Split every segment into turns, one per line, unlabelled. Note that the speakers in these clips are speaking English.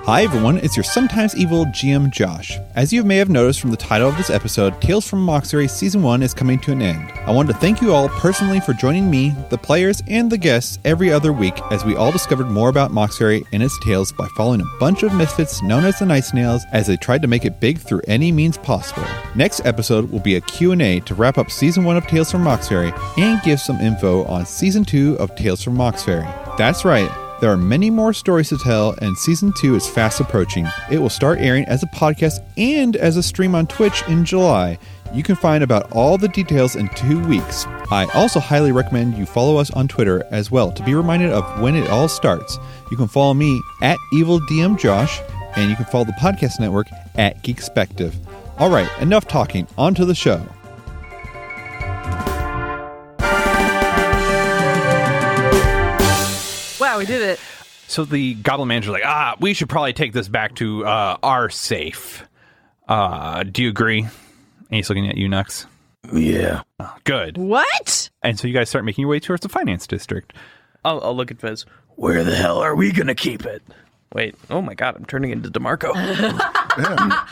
Hi everyone, it's your sometimes evil GM Josh. As you may have noticed from the title of this episode, Tales from Moxbury Season 1 is coming to an end. I wanted to thank you all personally for joining me, the players, and the guests every other week as we all discovered more about Moxbury and its tales by following a bunch of misfits known as the Night Snails as they tried to make it big through any means possible. Next episode will be a Q&A to wrap up Season 1 of Tales from Moxbury and give some info on Season 2 of Tales from Moxbury. That's right. There are many more stories to tell, and Season 2 is fast approaching. It will start airing as a podcast and as a stream on Twitch in July. You can find about all the details in 2 weeks. I also highly recommend you follow us on Twitter as well to be reminded of when it all starts. You can follow me at EvilDMJosh, and you can follow the podcast network at Geekspective. All right, enough talking. On to the show.
Wow, we did it.
So the goblin manager's like, we should probably take this back to our safe. Do you agree? And he's looking at you, Nux.
Yeah.
Good.
What?
And so you guys start making your way towards the finance district.
I'll look at Fez.
Where the hell are we gonna keep it?
Wait. Oh my God, I'm turning into DeMarco.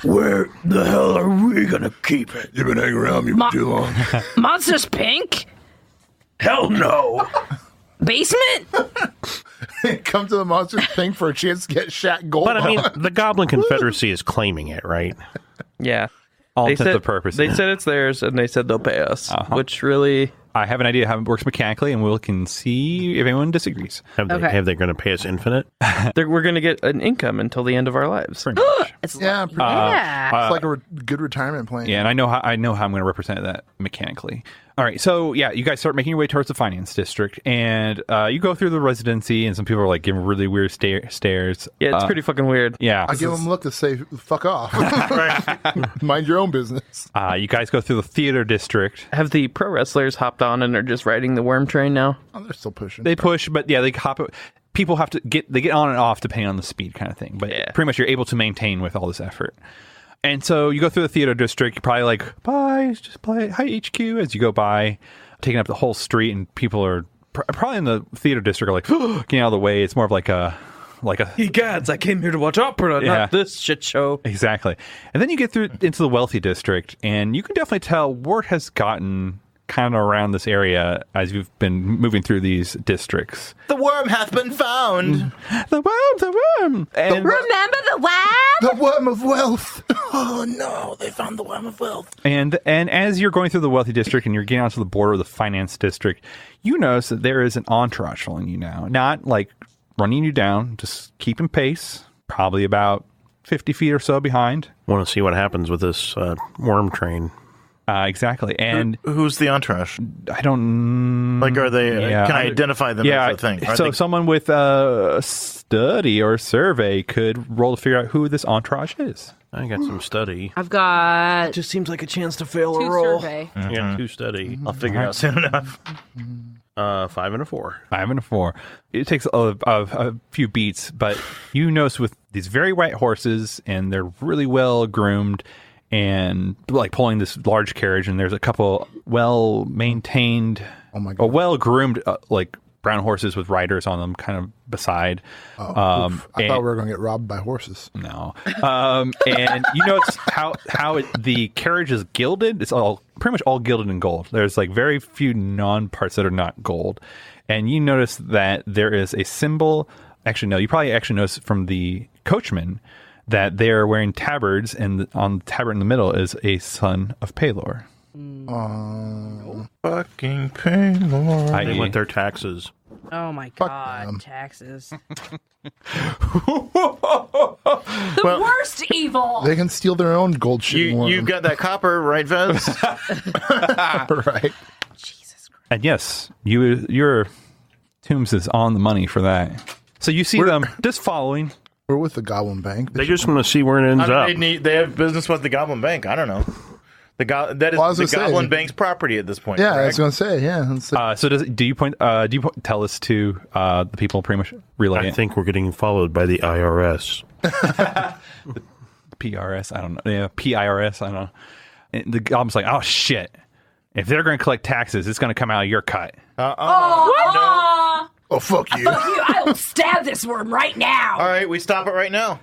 Where the hell are we gonna keep it? You've been hanging around me for too long.
Monsters Pink?
Hell no.
Basement?
Come to the Monsters Pink for a chance to get Shaq Gold.
But I mean, the Goblin Confederacy is claiming it, right?
Yeah.
All
They
intents
said
and purposes.
They said it's theirs, and they said they'll pay us, which really...
I have an idea how it works mechanically, and we can see if anyone disagrees.
Have they going to pay us infinite?
we're going to get an income until the end of our lives.
Pretty much.
It's
Yeah, pretty
yeah.
it's like a good retirement plan.
Yeah, and I know how I'm going to represent that mechanically. All right, so yeah, you guys start making your way towards the finance district, and you go through the residency, and some people are like giving really weird stares.
Yeah, it's pretty fucking weird.
Yeah,
I give them a look to say, fuck off. Mind your own business.
you guys go through the theater district.
Have the pro wrestlers hopped on and are just riding the worm train now?
Oh, they're still pushing.
They push, but yeah, they hop. People have to get on and off depending on the speed, kind of thing. But
Yeah.
pretty much you're able to maintain with all this effort. And so you go through the theater district. You're probably like, bye, just play hi HQ as you go by, taking up the whole street, and people are probably in the theater district are like getting out of the way. It's more of like a.
Ye gods, I came here to watch opera,
Yeah.
not this shit show.
Exactly. And then you get through into the wealthy district, and you can definitely tell word has gotten kind of around this area as you've been moving through these districts.
The worm hath been found.
The worm! And,
Remember the worm?
The worm of wealth.
Oh no, they found the worm of wealth.
and as you're going through the wealthy district and you're getting onto the border of the finance district, you notice that there is an entourage following you now. Not like running you down, just keeping pace, probably about 50 feet or so behind.
Want to see what happens with this worm train.
Exactly. And
Who's the entourage?
I don't...
Like, are they?
Yeah,
can I identify them as a thing? Are
So
they-
someone with a study or survey could roll to figure out who this entourage is.
I got some study.
I've got
Just seems like a chance to fail
two
a roll.
survey.
Yeah, 2 study.
I'll figure it out soon enough.
5 and a 4.
5 and a 4. It takes a few beats, but you notice with these very white horses, and they're really well groomed, and like pulling this large carriage, and there's a couple well maintained, well groomed like brown horses with riders on them, kind of beside.
I thought we were going to get robbed by horses.
No, and you notice how the carriage is gilded. It's all pretty much all gilded in gold. There's like very few non parts that are not gold, and you notice that there is a symbol. Actually, no, you probably actually notice from the coachman that they're wearing tabards, and on the tabard in the middle is a son of Pelor.
Fucking pain, Lord.
They want their taxes.
Oh my
Fuck
god,
them.
taxes. The worst evil.
They can steal their own gold shit.
You got that copper, right, Vez?
right.
Jesus Christ.
And yes, your Tombs is on the money for that. So you see them just following.
We're with the Goblin Bank.
They just want to see where it ends up.
They have business with the Goblin Bank. I don't know. That is the Goblin Bank's property at this point.
Yeah,
correct?
I was going to say, yeah.
So do you tell us to the people pretty much relay
I
it?
think we're getting followed by the IRS.
PRS, I don't know. Yeah, PIRS, I don't know. And the goblin's like, oh shit. If they're going to collect taxes, it's going to come out of your cut.
Oh, Oh, fuck you.
Fuck you. I will stab this worm right now.
All right, we stop it right now.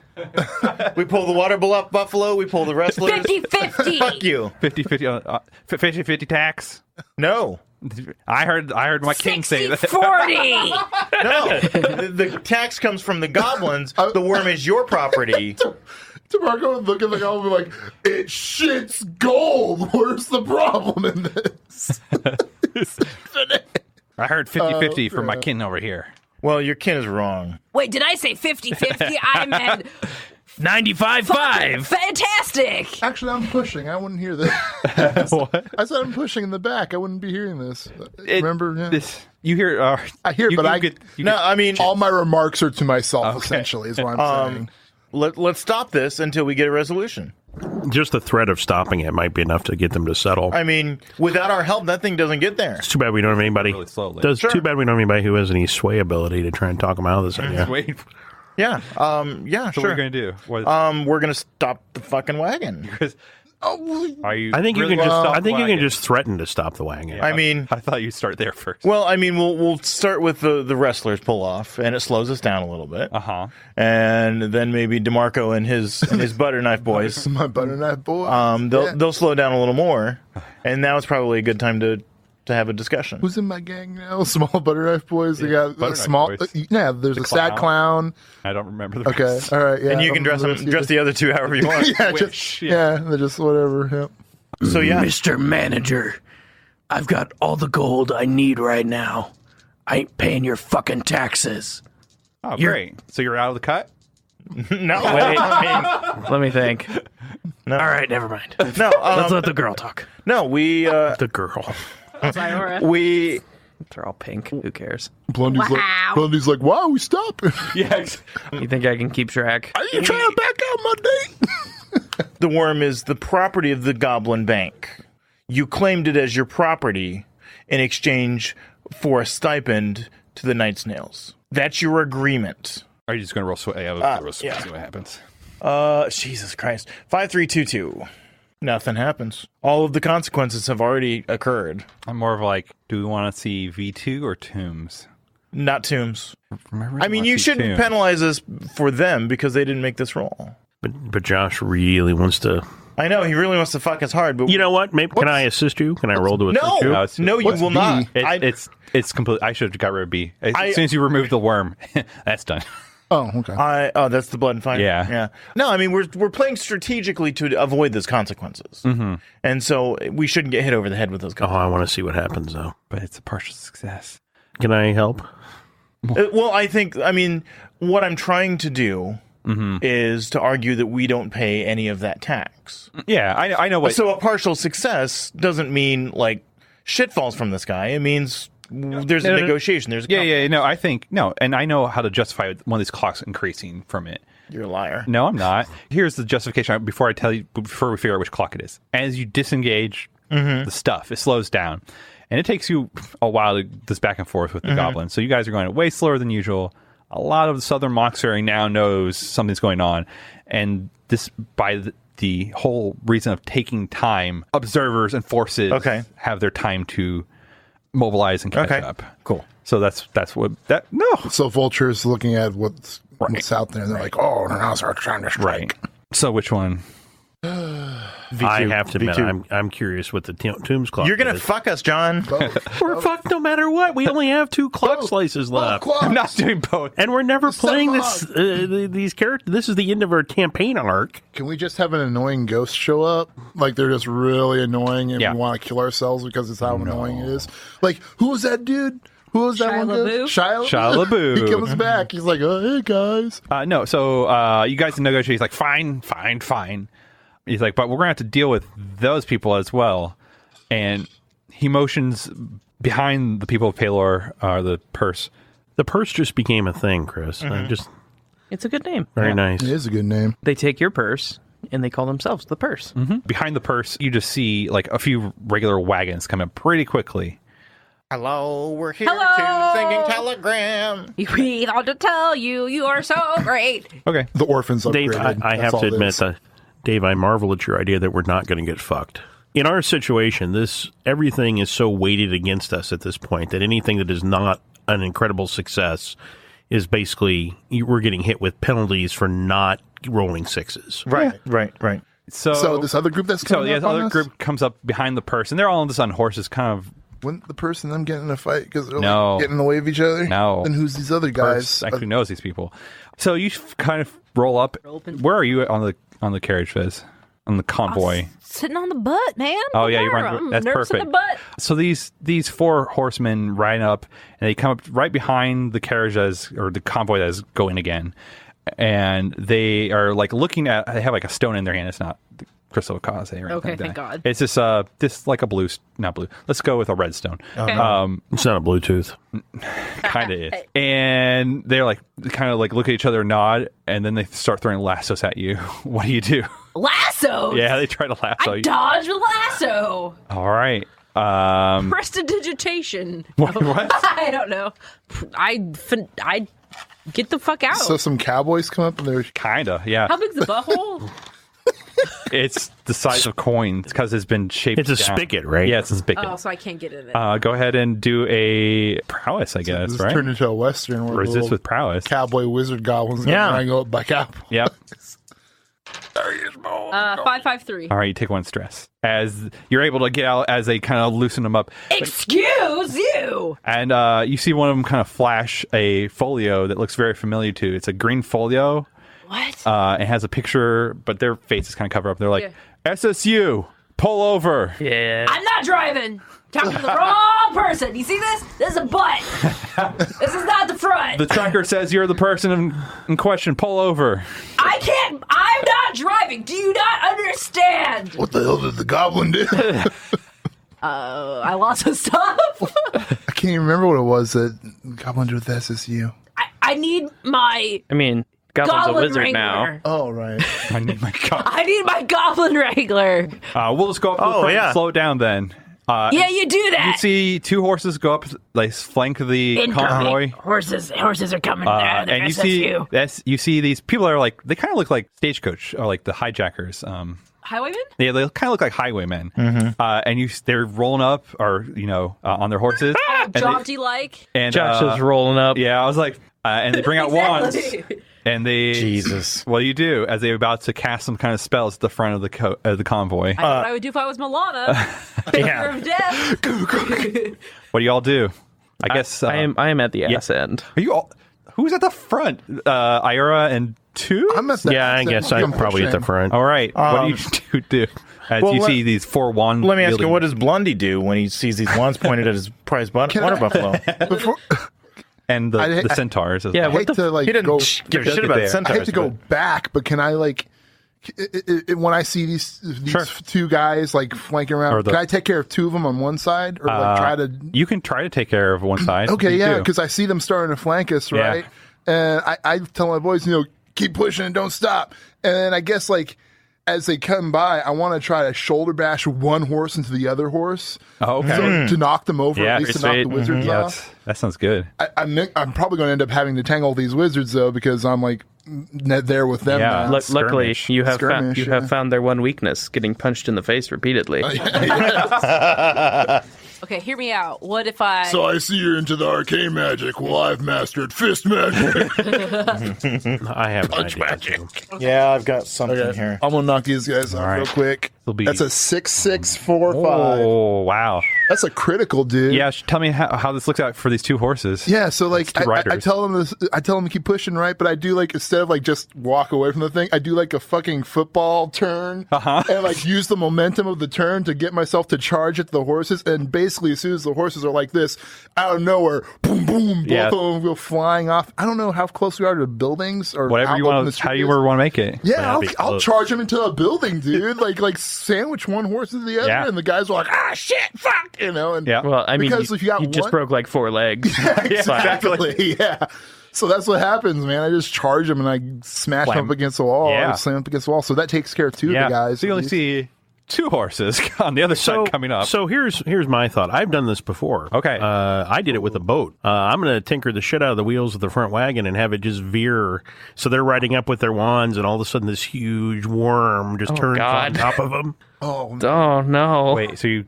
We pull the water buffalo. We pull the wrestlers.
50-50.
Fuck you.
50-50 50-50 tax.
No.
I heard my king say that.
60-40.
No. The tax comes from the goblins. The worm is your property.
DeMarco would look at the guy and be like, it shits gold. Where's the problem in this?
I heard 50-50 from my kin over here.
Well, your kin is wrong.
Wait, did I say 50-50? I meant
95-5.
fantastic.
Actually, I'm pushing. I wouldn't hear this.
What?
I said I'm pushing in the back. I wouldn't be hearing this. Remember? Yeah.
This you hear?
I hear it, but
I mean,
all my remarks are to myself, essentially, is what I'm saying.
let's stop this until we get a resolution.
Just the threat of stopping it might be enough to get them to settle.
I mean, without our help, that thing doesn't get there.
It's too bad we don't have anybody.
Really slowly.
Too bad we don't have anybody who has any sway ability to try and talk them out of this idea.
Wait.
Yeah. Yeah.
So
sure.
what are you gonna do? What,
We're gonna stop the fucking wagon.
are you?
I think
really
you can just.
gonna stop
I think you
wagon?
can just threaten to stop the wagon.
I mean,
I thought you'd start there first.
well, I mean, we'll start with the wrestlers pull off, and it slows us down a little bit. And then maybe DeMarco and his butter knife boys.
My butter knife boy.
They'll slow down a little more, and now it's probably a good time to have a discussion.
Who's in my gang now? Small butter knife boys. They got
Butter
a
Knife
small.
Boys.
Yeah, there's a sad clown.
I don't remember the
Okay,
rest.
all right. Yeah,
And you can dress the other two however you want.
Yeah,
Wish,
yeah, they're just whatever. Yep.
So yeah,
Mr. Manager, I've got all the gold I need right now. I ain't paying your fucking taxes.
Oh, great. So you're out of the cut?
no,
Wait.
I mean,
Let me think.
no,
All right, never mind.
no,
Let's let the girl talk.
no. We
The girl.
we
They're all pink. Who cares?
Blondie's like, wow, we stop.
Yeah.
You think I can keep track?
Are you trying to back out my date?
the worm is the property of the Goblin Bank. You claimed it as your property in exchange for a stipend to the Night Snails. That's your agreement.
Are you just going to roll sway? Yeah, roll sway, see what happens.
Jesus Christ. 5322. Nothing happens. All of the consequences have already occurred.
I'm more of like, do we want to see V2 or Tombs?
Not Tombs.
Remember,
I mean, you shouldn't penalize us for them because they didn't make this roll.
But Josh really wants to.
I know, he really wants to fuck us hard, but
You know what? Maybe can I assist you? Can I roll to assist you?
No, you will not.
It's complete. I should have got rid of B. As soon as you remove the worm, that's done.
Oh, okay.
That's the blood and fire.
Yeah.
No, I mean we're playing strategically to avoid those consequences, and so we shouldn't get hit over the head with those.
Oh, I want to see what happens though.
But it's a partial success.
Can I help?
Well, I mean, what I'm trying to do is to argue that we don't pay any of that tax.
Yeah, I know what.
So a partial success doesn't mean like shit falls from the sky. It means there's a negotiation. There's
I think and I know how to justify one of these clocks increasing from it.
You're a liar.
No, I'm not. Here's the justification before we figure out which clock it is. As you disengage the stuff, it slows down. And it takes you a while to this back and forth with the goblins. So you guys are going way slower than usual. A lot of the southern Moxbury now knows something's going on. And this, by the whole reason of taking time, observers and forces have their time to mobilize and catch up.
Cool.
So that's what that
So Vulture's looking at what's out there, and they're like, "Oh, now they're trying to strike."
Right. So which one?
V2,
I have to admit,
V2.
I'm curious what the Tombs clock.
You're gonna
is.
fuck us, John.
We're fucked no matter what. We only have 2 clock slices left,
I'm not doing both.
and we're never playing this. These characters. This is the end of our campaign arc.
Can we just have an annoying ghost show up? Like they're just really annoying, and
Yeah.
we want to kill ourselves because it's how annoying it is. Like, who was that dude? Who was that
Shia
one?
LaBeouf?
Shia LaBeouf.
He comes back. He's like, "Oh, hey guys."
No, so you guys negotiate. He's like, fine. He's like, but we're going to have to deal with those people as well. And he motions behind the people of Palor, the purse.
The purse just became a thing, Chris.
It's a good name.
Very nice.
It is a good name.
They take your purse and they call themselves the purse.
Behind the purse, you just see like a few regular wagons come in pretty quickly.
Hello, we're here
Hello.
to singing telegram.
We thought to tell you, you are so great.
Okay.
The orphans upgraded.
Dave, I
That's
have
all
to
it
admit
is.
that, Dave, I marvel at your idea that we're not going to get fucked. In our situation, everything is so weighted against us at this point that anything that is not an incredible success is basically we're getting hit with penalties for not rolling sixes.
Right.
So this other group that's coming up
the
on
other
us?
group comes up behind the person. They're all just on horses, kind of.
Wouldn't the person them getting in a fight because they're
No.
like getting in the way of each other?
No.
Then who's these other guys?
Actually knows these people. So you kind of roll up. Where are you on the carriage, Fizz? On the convoy.
Sitting on the butt, man.
Oh yeah,
Whatever.
you're right.
I'm
That's
nervous
perfect.
in the butt.
So these 4 horsemen ride up, and they come up right behind the carriage or the convoy that is going again, and they are like looking at. They have like a stone in their hand. It's not the crystal of Kaze, right?
Okay,
Like
thank
that.
God.
It's just like a blue, not blue. Let's go with a red stone.
Okay.
It's not a Bluetooth.
Kind of is. And they're like kind of like look at each other, nod, and then they start throwing lassos at you. What do?
Lasso.
Yeah, they try to lasso
I
you.
dodged a lasso.
All right.
Prestidigitation.
What?
I don't know. I get the fuck out.
So some cowboys come up and they're
Kinda, yeah.
How big's the butthole?
It's the size of coins because it's been shaped.
It's a
down.
spigot, right?
Yeah, it's a spigot.
Oh, so I can't get in it.
Go ahead and do a prowess, I guess,
this
right?
turned into a western where
Resist
little
with prowess.
cowboy wizard goblins going go up by cowboy.
Yep.
553.
All right, you take 1 stress as you're able to get out as they kind of loosen them up,
Excuse you.
and you see one of them kind of flash a folio that looks very familiar to you. It's a green folio.
What?
It has a picture, but their face is kind of covered up. They're like, SSU, pull over.
Yeah.
I'm not driving. Talking to the wrong person. You see this? This is a butt. This is not the front.
The tracker says you're the person in question. Pull over.
I can't. I'm not driving. Do you not understand?
What the hell did the goblin do?
I lost some stuff.
I can't even remember what it was that the goblin did with SSU.
I need my
I mean, Goblin's a
goblin
wizard now.
wrangler.
Oh, right.
I need my God.
I need my goblin wrangler.
We'll just go up to the front and slow it down then.
Yeah, you do
You
that.
see 2 horses go up, like flank the convoy.
Horses are coming down.
And you see these people are like, they kind of look like stagecoach or like the hijackers.
Highwaymen?
Yeah, they kind of look like highwaymen. And they're rolling up or, on their horses. and
Jaunty like.
and
Josh is rolling up.
Yeah, I was like, and they bring out wands.
Exactly.
And they
Jesus.
What do you do as they're about to cast some kind of spells at the front of the convoy?
I know what I would do if I was Milana. Finger of death.
What do y'all do? I guess
I am at the ass end.
Are you all? Who's at the front? Ira and 2.
I'm at the
Yeah, I guess I'm probably at the front.
All right. What do you do as
well,
you see these 4 wands?
Let me ask you,
wielding-
what does Blondie do when he sees these wands pointed at his prize water buffalo?
Before,
and the centaurs?
Yeah,
I
what
hate
the
to like
He didn't
go.
give a shit about
there.
centaurs.
I hate to go
but-
back, but can I like when I see these
Sure.
2 guys like flanking around?
Or the-
Can I take care of 2 of them on one side, or like try to?
You can try to take care of one side.
Okay,
You
yeah,
do.
because I see them starting to flank us,
Yeah.
right? And I tell my boys, keep pushing and don't stop. And then I guess like as they come by, I want to try to shoulder bash one horse into the other horse.
Oh, okay.
So to knock them over,
Yeah,
at least to knock the
sweet.
wizards
Yeah,
off.
that sounds good.
I'm probably going to end up having to tangle these wizards though, because I'm like there with them.
Yeah.
now.
Luckily,
Skirmish.
you have
Skirmish,
you
yeah.
have found their one weakness: getting punched in the face repeatedly.
Okay, hear me out. What if I...
So I see you're into the arcane magic. Well, I've mastered fist magic.
I have punch magic.
Yeah, I've got something here.
I'm gonna knock these guys off
right.
real quick.
It'll be-
That's a 6, 6, 4, 5.
Oh, wow.
That's a critical, dude.
Yeah, tell me how this looks out for these 2 horses.
Yeah, so like
Two
I
riders.
tell them this, I tell them to keep pushing, right? But I do like instead of like just walk away from the thing, I do like a fucking football turn and like use the momentum of the turn to get myself to charge at the horses. And basically, as soon as the horses are like this, out of nowhere, boom, boom,
Yeah.
both of them go flying off. I don't know how close we are to buildings or
Whatever
how
you
open
want
the
to,
street
how you
is.
want to make it.
Yeah,
That'd be
I'll
close.
charge them into a building, dude. like sandwich one horse into the other,
Yeah.
and the guys are like, shit, fuck, And
Yeah.
Well, I mean,
Because if you got
just
one-
broke like 4 legs.
exactly. Yeah. So that's what happens, man. I just charge them and I smash
Slam.
them up against the wall.
Yeah.
I slam up against the wall. So that takes care of 2
Yeah.
of the guys.
So you
at
only
least.
see 2 horses on the other side coming up.
So here's my thought. I've done this before.
Okay.
I did it with a boat. I'm going to tinker the shit out of the wheels of the front wagon and have it just veer. So they're riding up with their wands, and all of a sudden this huge worm just turns
God.
on top of them.
Oh no!
Wait, so you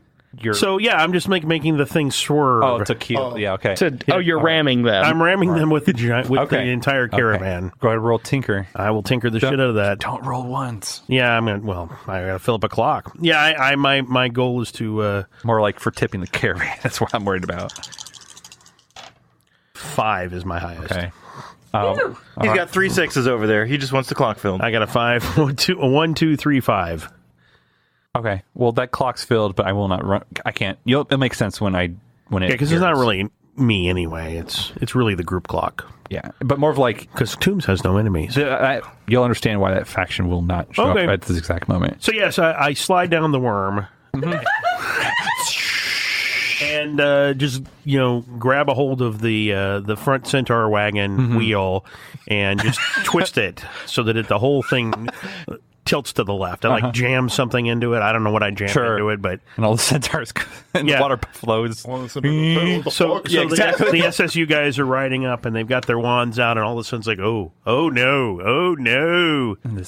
So yeah, I'm just making the thing swerve.
Oh, to kill. Yeah, okay.
You're ramming them.
I'm ramming them with the entire caravan.
Go ahead and roll tinker.
I will tinker the shit out of that.
Don't roll once.
Yeah, I gotta fill up a clock. Yeah, my goal is to
More like for tipping the caravan. That's what I'm worried about.
5 is my highest.
Okay.
He's got 3 6s over there. He just wants the clock filled.
I got a 5. 1, 2, 3, 5.
Okay. Well, that clock's filled, but I will not run. I can't. It makes sense when it.
Yeah, because it's not really me anyway. It's really the group clock.
Yeah, but more of like
because Tombs has no enemies.
You'll understand why that faction will not show up at this exact moment.
So yes, I slide down the worm. And just grab a hold of the front centaur wagon wheel and just twist it so that the whole thing tilts to the left. I jam something into it. I don't know what I jammed into it, but
and all the centaurs and the water flows.
So the SSU guys are riding up and they've got their wands out, and all of a sudden it's like, oh no, and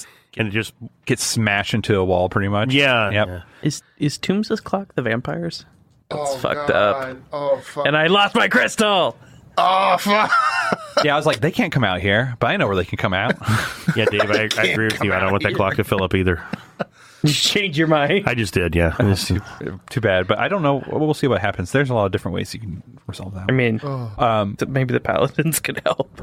it just
gets smashed into a wall, pretty much.
Yeah.
Yep.
Yeah. Is Tombs' clock the vampires? That's fucked up.
Oh, fuck.
And I lost my crystal!
Oh, fuck.
Yeah, I was like, they can't come out here, but I know where they can come out.
Yeah, Dave, I agree with you. I don't want that clock to fill up either.
You change your mind.
I just did, yeah.
Too bad, but I don't know. We'll see what happens. There's a lot of different ways you can resolve that.
I mean, maybe the paladins could help.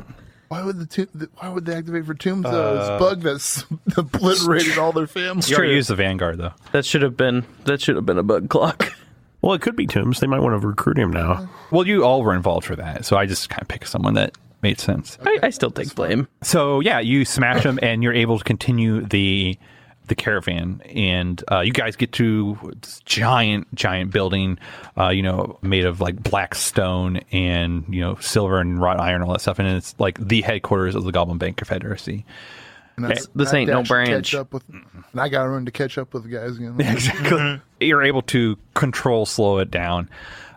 Why would they activate for Tombs? This bug that's obliterated all their families.
You already used the Vanguard, though.
That should have been a bug clock.
Well, it could be Tombs. They might want to recruit him now.
Well, you all were involved for that, so I just kind of picked someone that made sense.
I still take blame.
So yeah, you smash them, and you're able to continue the caravan, and you guys get to this giant building, made of like black stone and silver and wrought iron, all that stuff, and it's like the headquarters of the Goblin Bank Confederacy.
And
this ain't no branch.
And I got to run to catch up with the guys again.
Exactly. You're able to slow it down,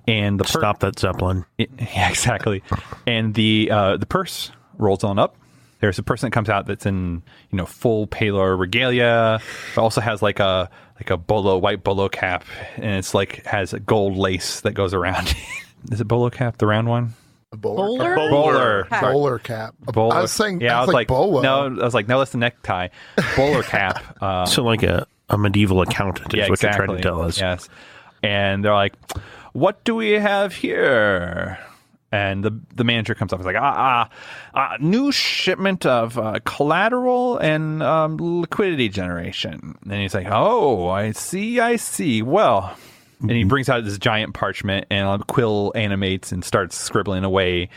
and
stop that Zeppelin.
Yeah, exactly. And the purse rolls on up. There's a person that comes out that's in full Palor regalia, but also has like a white bolo cap, and it's like has a gold lace that goes around. Is it bolo cap, the round one?
A bowler cap.
Bowler
cap.
Bowler.
I was saying,
yeah, I was like,
bolo.
No, I was like, no, that's the necktie. Bowler cap.
So like a medieval accountant is what you're trying to tell us.
Yes. And they're like, what do we have here? And the manager comes up and is like, new shipment of collateral and liquidity generation. And he's like, oh, I see. Well, and he brings out this giant parchment, and Quill animates and starts scribbling away.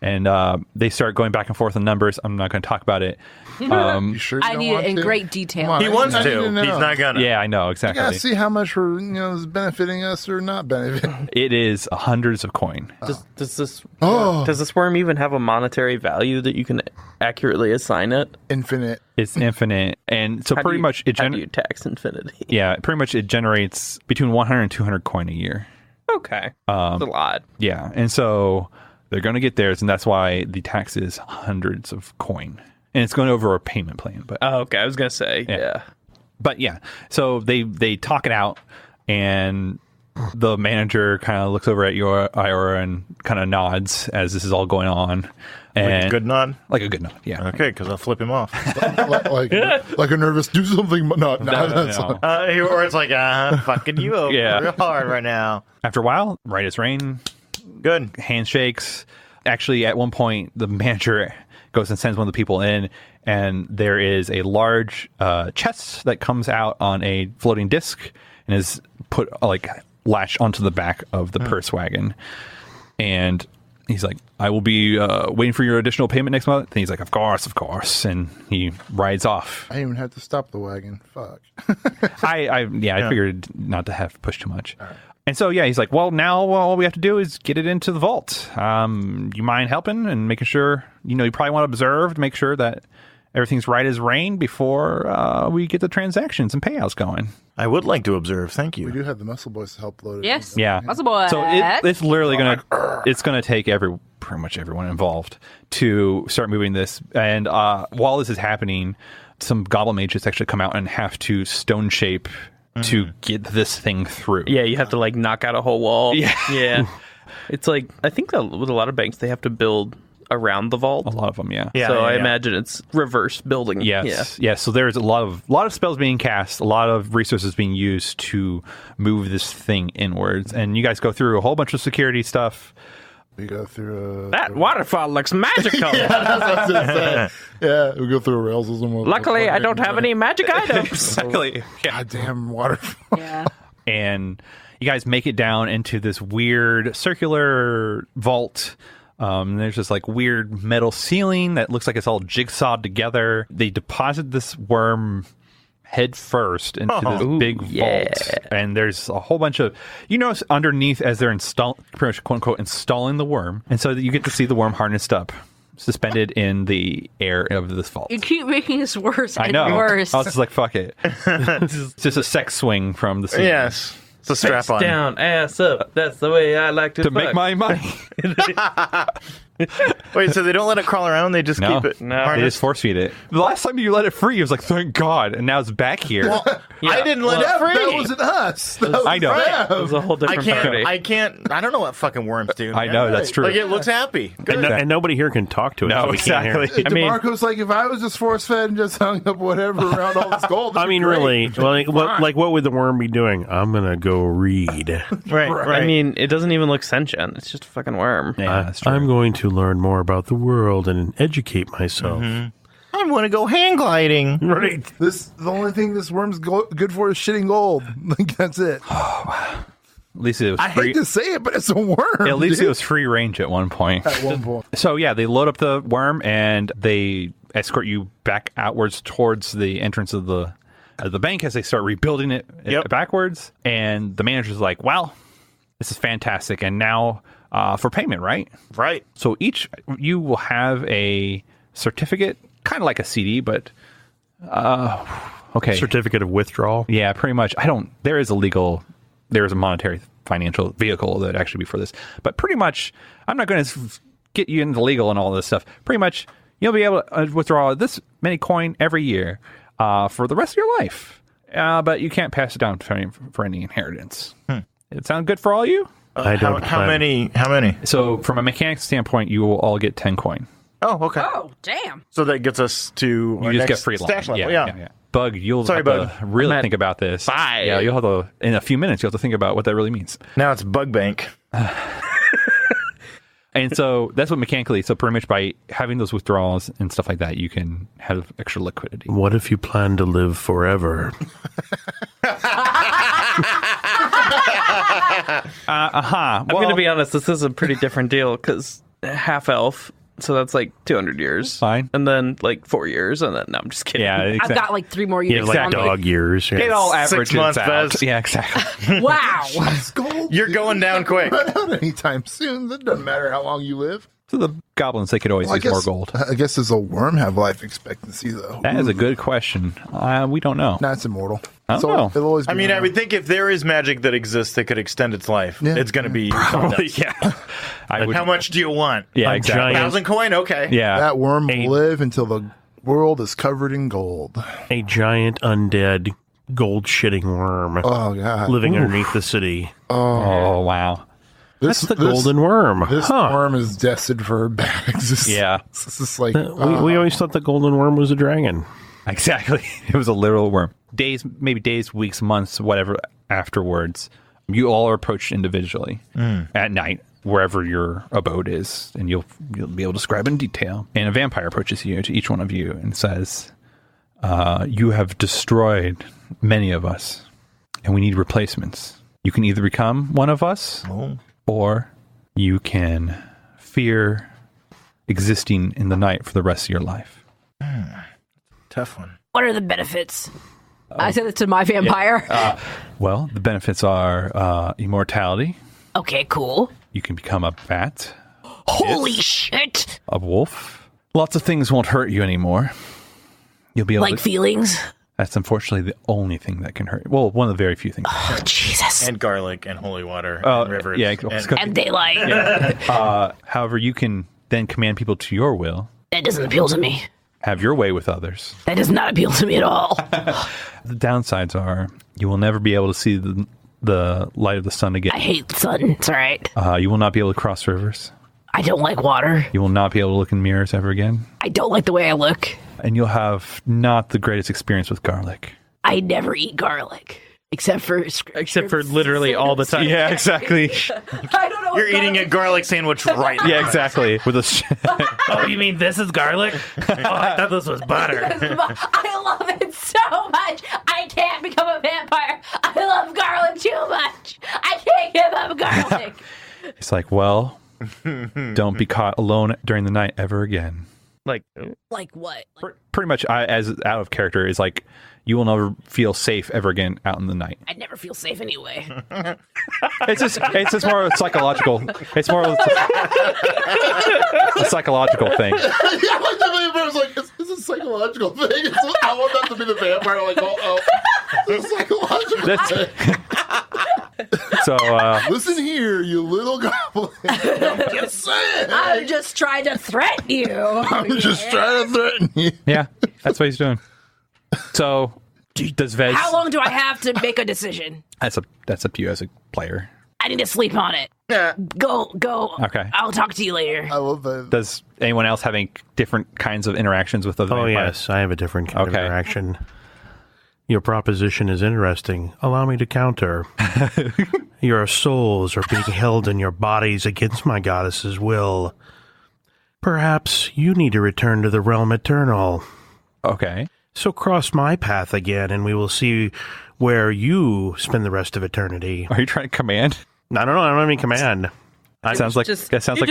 And they start going back and forth on numbers. I'm not going to talk about it.
You sure
I need it in great detail.
He wants to. He's not gonna.
Yeah, I know, exactly.
You gotta see how much is benefiting us or not benefiting.
It is hundreds of coin.
Does this worm even have a monetary value that you can accurately assign it?
Infinite.
It's infinite, and so
How
pretty much it
how do you tax infinity?
Yeah, pretty much it generates between 100 and 200 coin a year.
Okay, that's a lot.
Yeah, and so they're going to get theirs, and that's why the tax is hundreds of coin. And it's going over a payment plan. But
okay, I was going to say, yeah.
But yeah, so they talk it out, and the manager kind of looks over at Iora and kind of nods as this is all going on. And
Like a good nod?
Like a good nod, yeah.
Okay, because I'll flip him off.
like a nervous, do something, but not.
No.
Or it's like, fucking you over real hard right now.
After a while, right as rain,
good
handshakes. Actually, at one point, the manager goes and sends one of the people in, and there is a large chest that comes out on a floating disc and is put latched onto the back of the purse wagon. And he's like, I will be waiting for your additional payment next month. And he's like, of course. And he rides off.
I didn't even have to stop the wagon. Fuck.
I figured not to have pushed too much. And so, yeah, he's like, well, now all we have to do is get it into the vault. You mind helping and making sure, you probably want to observe to make sure that everything's right as rain before we get the transactions and payouts going.
I would like to observe. Thank you.
We do have the muscle boys to help load it.
Yes.
Yeah.
Muscle boy.
So it's literally going to take pretty much everyone involved to start moving this. And while this is happening, some goblin mages actually come out and have to stone shape to get this thing through.
Yeah, you have to like knock out a whole wall.
Yeah.
It's like, I think that with a lot of banks, they have to build around the vault.
A lot of them, yeah.
So I imagine it's reverse building.
Yes. Yeah. So there's a lot of spells being cast, a lot of resources being used to move this thing inwards. And you guys go through a whole bunch of security stuff.
We go through
That waterfall looks magical.
that's what I was gonna say. Yeah, we go through rails.
Luckily, I don't have any magic items.
Exactly. Yeah.
Goddamn waterfall.
Yeah.
And you guys make it down into this weird circular vault. There's this like weird metal ceiling that looks like it's all jigsawed together. They deposit this worm head first into this big vault, and there's a whole bunch of, you notice underneath as they're pretty much quote unquote installing the worm, and so that you get to see the worm harnessed up, suspended in the air of this vault.
You keep making this worse and
I know.
worse.
I was just like, fuck it. It's just a sex swing from the ceiling.
Yes. It's a strap on.
Down, ass up. That's the way I like to fuck.
Make my money.
Wait, so they don't let it crawl around? They just keep it?
No.
They just force feed it. The last time you let it free, it was like, thank God, and now it's back here.
I didn't let it free.
That wasn't us. That was
I know.
them.
It was a whole different party.
I don't know what fucking worms do.
I know, that's true.
Like, it looks happy. Good.
And nobody here can talk to it.
No,
so we can't hear it.
exactly.
I mean-
DeMarco's like, if I was just force fed and just hung up whatever around all this gold.
I mean, really, what would the worm be doing? I'm gonna go read.
Right.
I mean, it doesn't even look sentient. It's just a fucking worm.
Yeah, that's true.
I'm going to learn more about the world and educate myself.
I want to go hang gliding.
Right.
the only thing this worm's good for is shitting gold. Like, that's it.
At least it was
I
free.
hate to say it, but it's a worm.
At least
dude.
it was free range at one point.
At one point.
So yeah, they load up the worm and they escort you back outwards towards the entrance of the bank as they start rebuilding it backwards. And the manager's like, "Well, this is fantastic, and now for payment, right?"
Right.
So each you will have a certificate, kind of like a CD, but okay,
Certificate of withdrawal.
yeah, pretty much. There is a monetary financial vehicle that actually be for this, but pretty much, I'm not going to get you into legal and all this stuff. Pretty much, you'll be able to withdraw this many coin every year for the rest of your life, but you can't pass it down for any inheritance. It sound good for all of you?
I don't.
How many?
So, from a mechanics standpoint, you will all get 10 coin.
Oh, okay.
Oh, damn.
So that gets us to
You
our
just
next
get free line.
stash level.
Yeah. Bug, you'll
Sorry,
have
Bug.
to really
I'm at
think about this.
5.
Yeah, you'll have to, in a few minutes, you'll have to think about what that really means.
Now it's Bug Bank.
And so that's what mechanically, so pretty much by having those withdrawals and stuff like that, you can have extra liquidity.
What if you plan to live forever?
I'm going to be honest, this is a pretty different deal because half elf, so that's like 200 years.
Fine.
And then like 4 years, and then, no, I'm just kidding.
Yeah,
I've
exactly.
got like 3 more years.
Like
on me.
dog years. Yeah.
It all
6
averages
months,
out.
Fez.
Yeah, exactly.
Wow.
It's gold.
You're going down quick.
Run out anytime soon. It doesn't matter how long you live.
So the goblins, they could always use more gold.
I guess does a worm have life expectancy though?
That is a good question. We don't know.
Nah, it's immortal.
I don't know.
It'll always be
I mean, I
around.
would think if there is magic that exists that could extend its life,
Yeah.
it's going to be
Probably, yeah. I would,
How much do you want?
yeah,
A
exactly.
giant-
1,000 coin? Okay.
Yeah.
that worm will live until the world is covered in gold.
A giant undead gold shitting worm
Oh god,
living underneath the city.
Oh, wow.
This,
That's the golden worm.
This
Huh.
worm is destined for a bad existence.
Yeah.
This is like
We always thought the golden worm was a dragon.
Exactly. It was a literal worm. Maybe days, weeks, months, whatever afterwards, you all are approached individually at night, wherever your abode is, and you'll be able to describe in detail. And a vampire approaches you, to each one of you, and says, you have destroyed many of us, and we need replacements. You can either become one of us, or you can fear existing in the night for the rest of your life.
Tough one.
What are the benefits? I said it to my vampire.
Well, the benefits are immortality.
Okay, cool.
You can become a bat,
Holy shit.
a wolf. Lots of things won't hurt you anymore. You'll be able
Like
to...
feelings?
That's unfortunately the only thing that can hurt you. Well, one of the very few things.
Oh, Jesus.
And garlic and holy water and rivers.
Yeah.
And daylight.
However, you can then command people to your will.
That doesn't appeal to me.
have your way with others.
That does not appeal to me at all.
The downsides are you will never be able to see the light of the sun again.
I hate the sun. It's all right.
You will not be able to cross rivers.
I don't like water.
You will not be able to look in mirrors ever again.
I don't like the way I look.
And you'll have not the greatest experience with garlic.
I never eat garlic. Except for
literally all the time.
Yeah, exactly.
I don't know.
You're eating a garlic sandwich right now.
Yeah, exactly. With
Oh, you mean this is garlic? Oh, I thought this was butter.
I love it so much. I can't become a vampire. I love garlic too much. I can't give up garlic.
It's like, well, don't be caught alone during the night ever again.
Like
what?
Pretty much, as out of character, is like you will never feel safe ever again out in the night.
I never feel safe anyway.
It's just more of a psychological. It's more of a psychological thing.
Yeah, like the vampire's like, it's a psychological thing. I want that to be the vampire. Like, it's a psychological thing.
So,
Listen here, you little goblin. I'm just saying.
I'm just trying to threaten you.
I'm just trying to threaten you.
yeah, that's what he's doing. So, does Vez?
How long do I have to make a decision?
That's up to you as a player.
I need to sleep on it.
Yeah.
Go.
Okay.
I'll talk to you later.
I love that.
Does anyone else have any different kinds of interactions with other
Oh,
vampires?
yes, I have a different kind of
Okay.
interaction. Your proposition is interesting. Allow me to counter. Your souls are being held in your bodies against my goddess's will. Perhaps you need to return to the realm eternal.
Okay.
So cross my path again, and we will see where you spend the rest of eternity.
Are you trying to command?
I don't know. I don't have any command.
Sounds like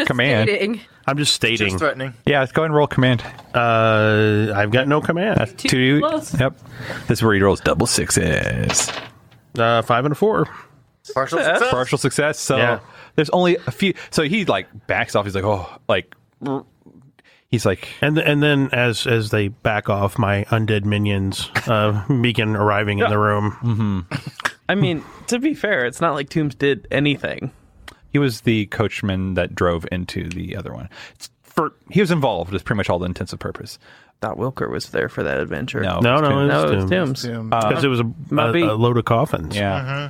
command.
Stating.
I'm just stating.
Just threatening.
Yeah, let's go ahead and roll command.
I've got no command.
That's 2.
close.
Yep. This is where he rolls double sixes.
5 and a 4.
Partial success.
Partial success. So
Yeah.
there's only a few. So he like backs off. He's like, oh, like he's like,
And then as they back off, my undead minions begin arriving in the room.
I mean, to be fair, it's not like Toombs did anything.
he was the coachman that drove into the other one. He was involved with pretty much all the intents and purpose.
Thought Wilker was there for that adventure.
No,
No,
it was
Toombs.
Toombs.
Because it was a load of coffins.
Yeah.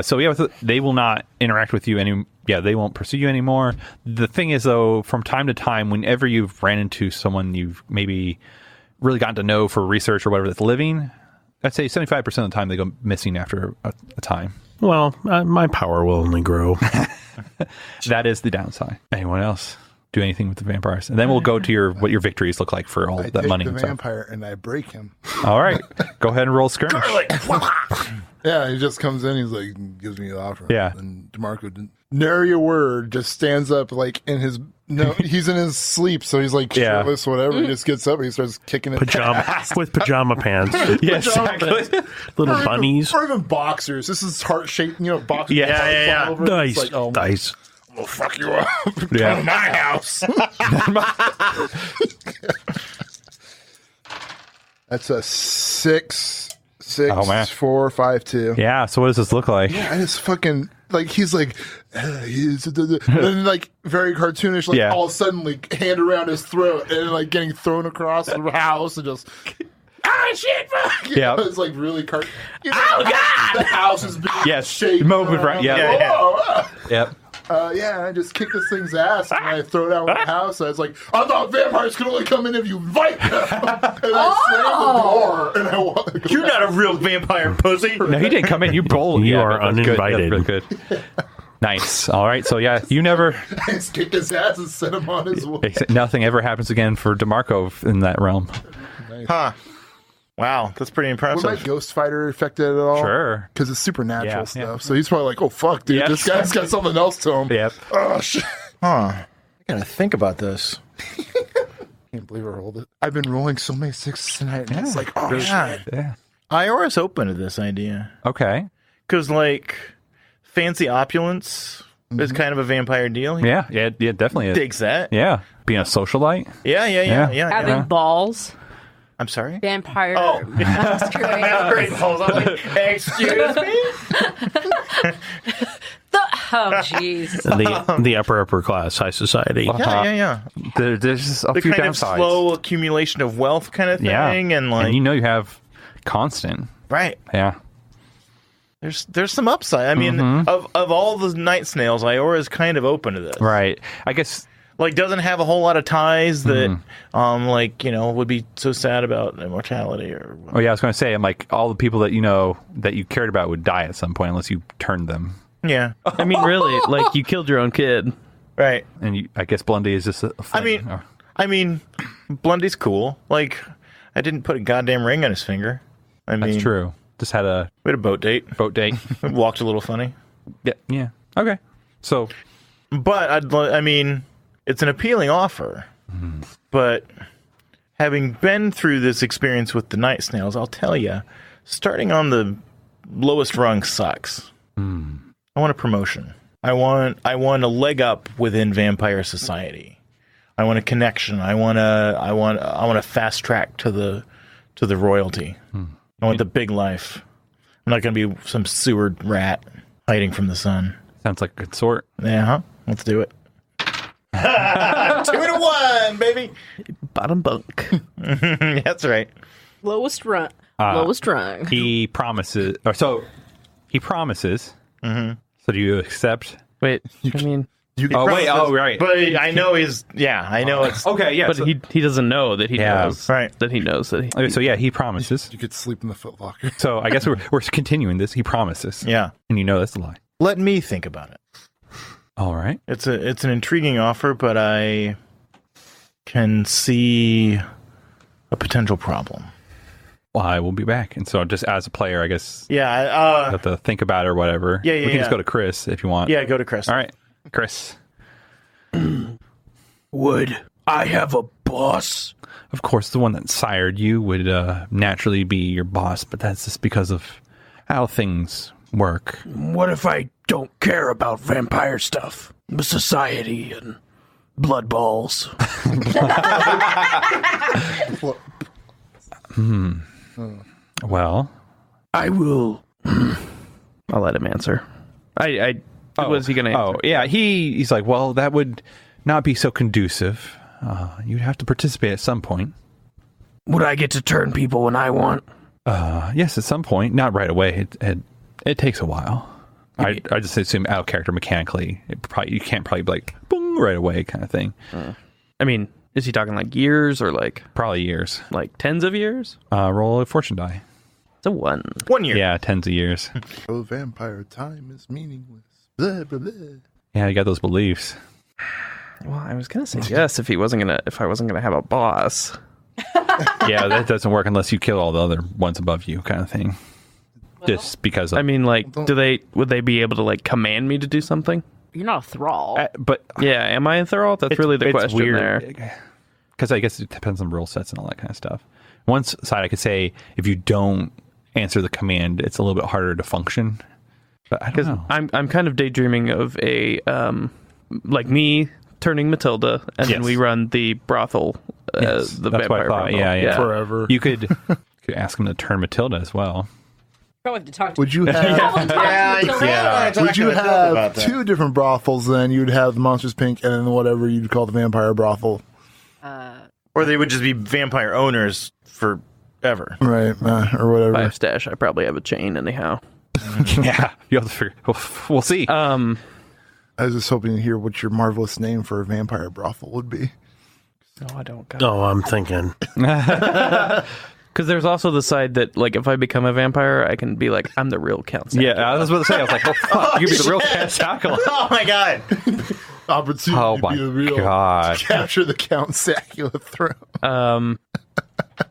So yeah, they will not interact with you any. Yeah, they won't pursue you anymore. The thing is, though, from time to time, whenever you've ran into someone you've maybe really gotten to know for research or whatever that's living, I'd say 75% of the time they go missing after a time.
Well, my power will only grow.
That is the downside. Anyone else do anything with the vampires? And then we'll go to what your victories look like for all
I
that
take
money
the
and stuff.
vampire and I break him.
All right, go ahead and roll skirmish.
Yeah, he just comes in. He's like, gives me the offer.
Yeah.
And DeMarco didn't nary a word. Just stands up like in his he's in his sleep, so he's like
Yeah.
shirtless, whatever. He just gets up. And he starts kicking it.
With pajama pants.
Yeah, exactly.
Little bunnies.
or even boxers. This is heart shaped. Boxers.
Yeah.
All over it.
Dice.
It's like,
Dice.
I'm gonna fuck you up.
Yeah.
Come to my house. That's a 6,
Oh, man.
4, 5, 2.
Yeah. So what does this look like?
Yeah, and it's fucking like he's like, and like very cartoonish. Like
Yeah.
all of a sudden, like hand around his throat and like getting thrown across the house and just. Shit! Fuck!
Yeah.
It's like really oh God! The house is being
Yes.
shaken.
Moving right. Yeah.
Whoa.
Yep.
Yeah, I just kick this thing's ass and I throw it out of the house. And I was like, I thought vampires could only come in if you invite them. And I slammed the door and I walked.
You're not a real vampire, pussy.
No, he didn't come in. You bold.
You
Yeah,
are
that's good.
uninvited.
That's really good. Nice. All right. So yeah, you never.
I just kicked his ass and sent him on his way.
Nothing ever happens again for DeMarco in that realm.
Huh. Wow, that's pretty
Was my
impressive.
Ghost Fighter affected at all?
Sure.
Because it's supernatural
Yeah,
stuff.
yeah.
So he's probably like, oh, fuck, dude.
Yes.
This guy's got something else to him.
Yep.
Oh, shit.
Huh. I gotta think about this.
Can't believe I rolled it. I've been rolling so many sixes tonight. And it's like, oh,
Yeah.
shit.
Yeah.
IR's open to this idea.
Okay.
Because, like, fancy opulence is kind of a vampire deal. He
Yeah. Yeah. Yeah. Definitely is.
digs that.
Yeah. Being a socialite.
Yeah.
Having balls.
I'm sorry?
Vampire.
Oh.
Masquerade.
Great balls. I'm like, excuse me?
Oh, jeez.
The upper class, high society.
Yeah.
There's just a
The
few
kind of
downsides.
slow accumulation of wealth kind of thing, and like
and you have constant.
right.
Yeah.
There's some upside. I mean, of all the night snails, Iora is kind of open to this.
Right. I guess.
Like, doesn't have a whole lot of ties that, would be so sad about immortality or.
Oh yeah, I was going to say, I'm like all the people that that you cared about would die at some point unless you turned them.
Yeah.
I mean, really, like you killed your own kid.
Right.
And I guess Blondie is just a thing.
I mean, Blondie's cool. Like, I didn't put a goddamn ring on his finger. I mean,
that's true. Just had a
We had a boat date.
We
Walked a little funny.
Yeah. Okay. So,
But it's an appealing offer. But having been through this experience with the night snails, I'll tell you, starting on the lowest rung sucks. I want a promotion. I want a leg up within vampire society. I want a connection. I want a fast track to the royalty. I want the big life. I'm not going to be some sewer rat hiding from the sun.
sounds like a good sort.
Yeah, let's do it. 2-1, baby.
Bottom bunk.
That's right.
Lowest rung. Lowest rung.
He promises. He promises. So do you accept?
Wait, I mean,
Right.
But I know I know it's
Okay, yeah.
but
so,
he doesn't know that he knows.
right.
That he knows that he.
okay, so yeah, he promises.
You could sleep in the footlocker.
So I guess we're continuing this. He promises.
Yeah.
And you know that's a lie.
Let me think about it.
All right.
It's an intriguing offer, but I can see a potential problem.
Well, I will be back. And so just as a player, I guess
Yeah.
you have to think about it or whatever.
Yeah,
We can just go to Chris if you want.
Yeah. Go to Chris.
All right. Chris.
Would I have a boss?
Of course, the one that sired you would naturally be your boss, but that's just because of how things work.
What if I don't care about vampire stuff? Society and blood balls.
Well,
I will.
I'll let him answer. What was he going to answer?
oh yeah, he's like, well, that would not be so conducive. You'd have to participate at some point.
Would I get to turn people when I want?
Yes, at some point, not right away. It takes a while. I just assume out of character mechanically, you can't probably be like boom right away kind of thing.
I mean, is he talking like years or like
Probably years.
like tens of years?
Roll a fortune die.
It's a 1.
1 year.
Yeah, tens of years.
Oh, vampire time is meaningless. Blah, blah, blah.
Yeah, you got those beliefs.
Well, I was gonna say yes if I wasn't gonna have a boss.
Yeah, that doesn't work unless you kill all the other ones above you, kind of thing. Just because of,
I mean, like, would they be able to like command me to do something?
You're not a thrall.
but
Yeah, am I a thrall? That's really the question there.
Because I guess it depends on rule sets and all that kind of stuff. One side, I could say if you don't answer the command, it's a little bit harder to function. But I don't know.
I'm kind of daydreaming of a like me turning Matilda, and then
Yes.
we run the brothel,
Yes,
the
that's what I
vampire
thought.
brothel.
Yeah.
Forever.
You could ask him to turn Matilda as well.
Probably have to talk to
Would you have would you have two different brothels then? You'd have the Monsters Pink and then whatever you'd call the vampire brothel.
Or they would just be vampire owners forever.
Right. Or whatever.
If I have stash, I probably have a chain anyhow.
Yeah, you have to figure. We'll see.
I was just hoping to hear what your marvelous name for a vampire brothel would be.
No, I don't got
Oh, I'm thinking.
Because there's also the side that, like, if I become a vampire, I can be like, I'm the real Count Sacula.
Yeah, I was about to say. I was like, oh fuck, you could be the real Count Sacula.
Oh my god!
Opportunity
Oh
to
my
be the real
god.
capture the Count Sacula throne.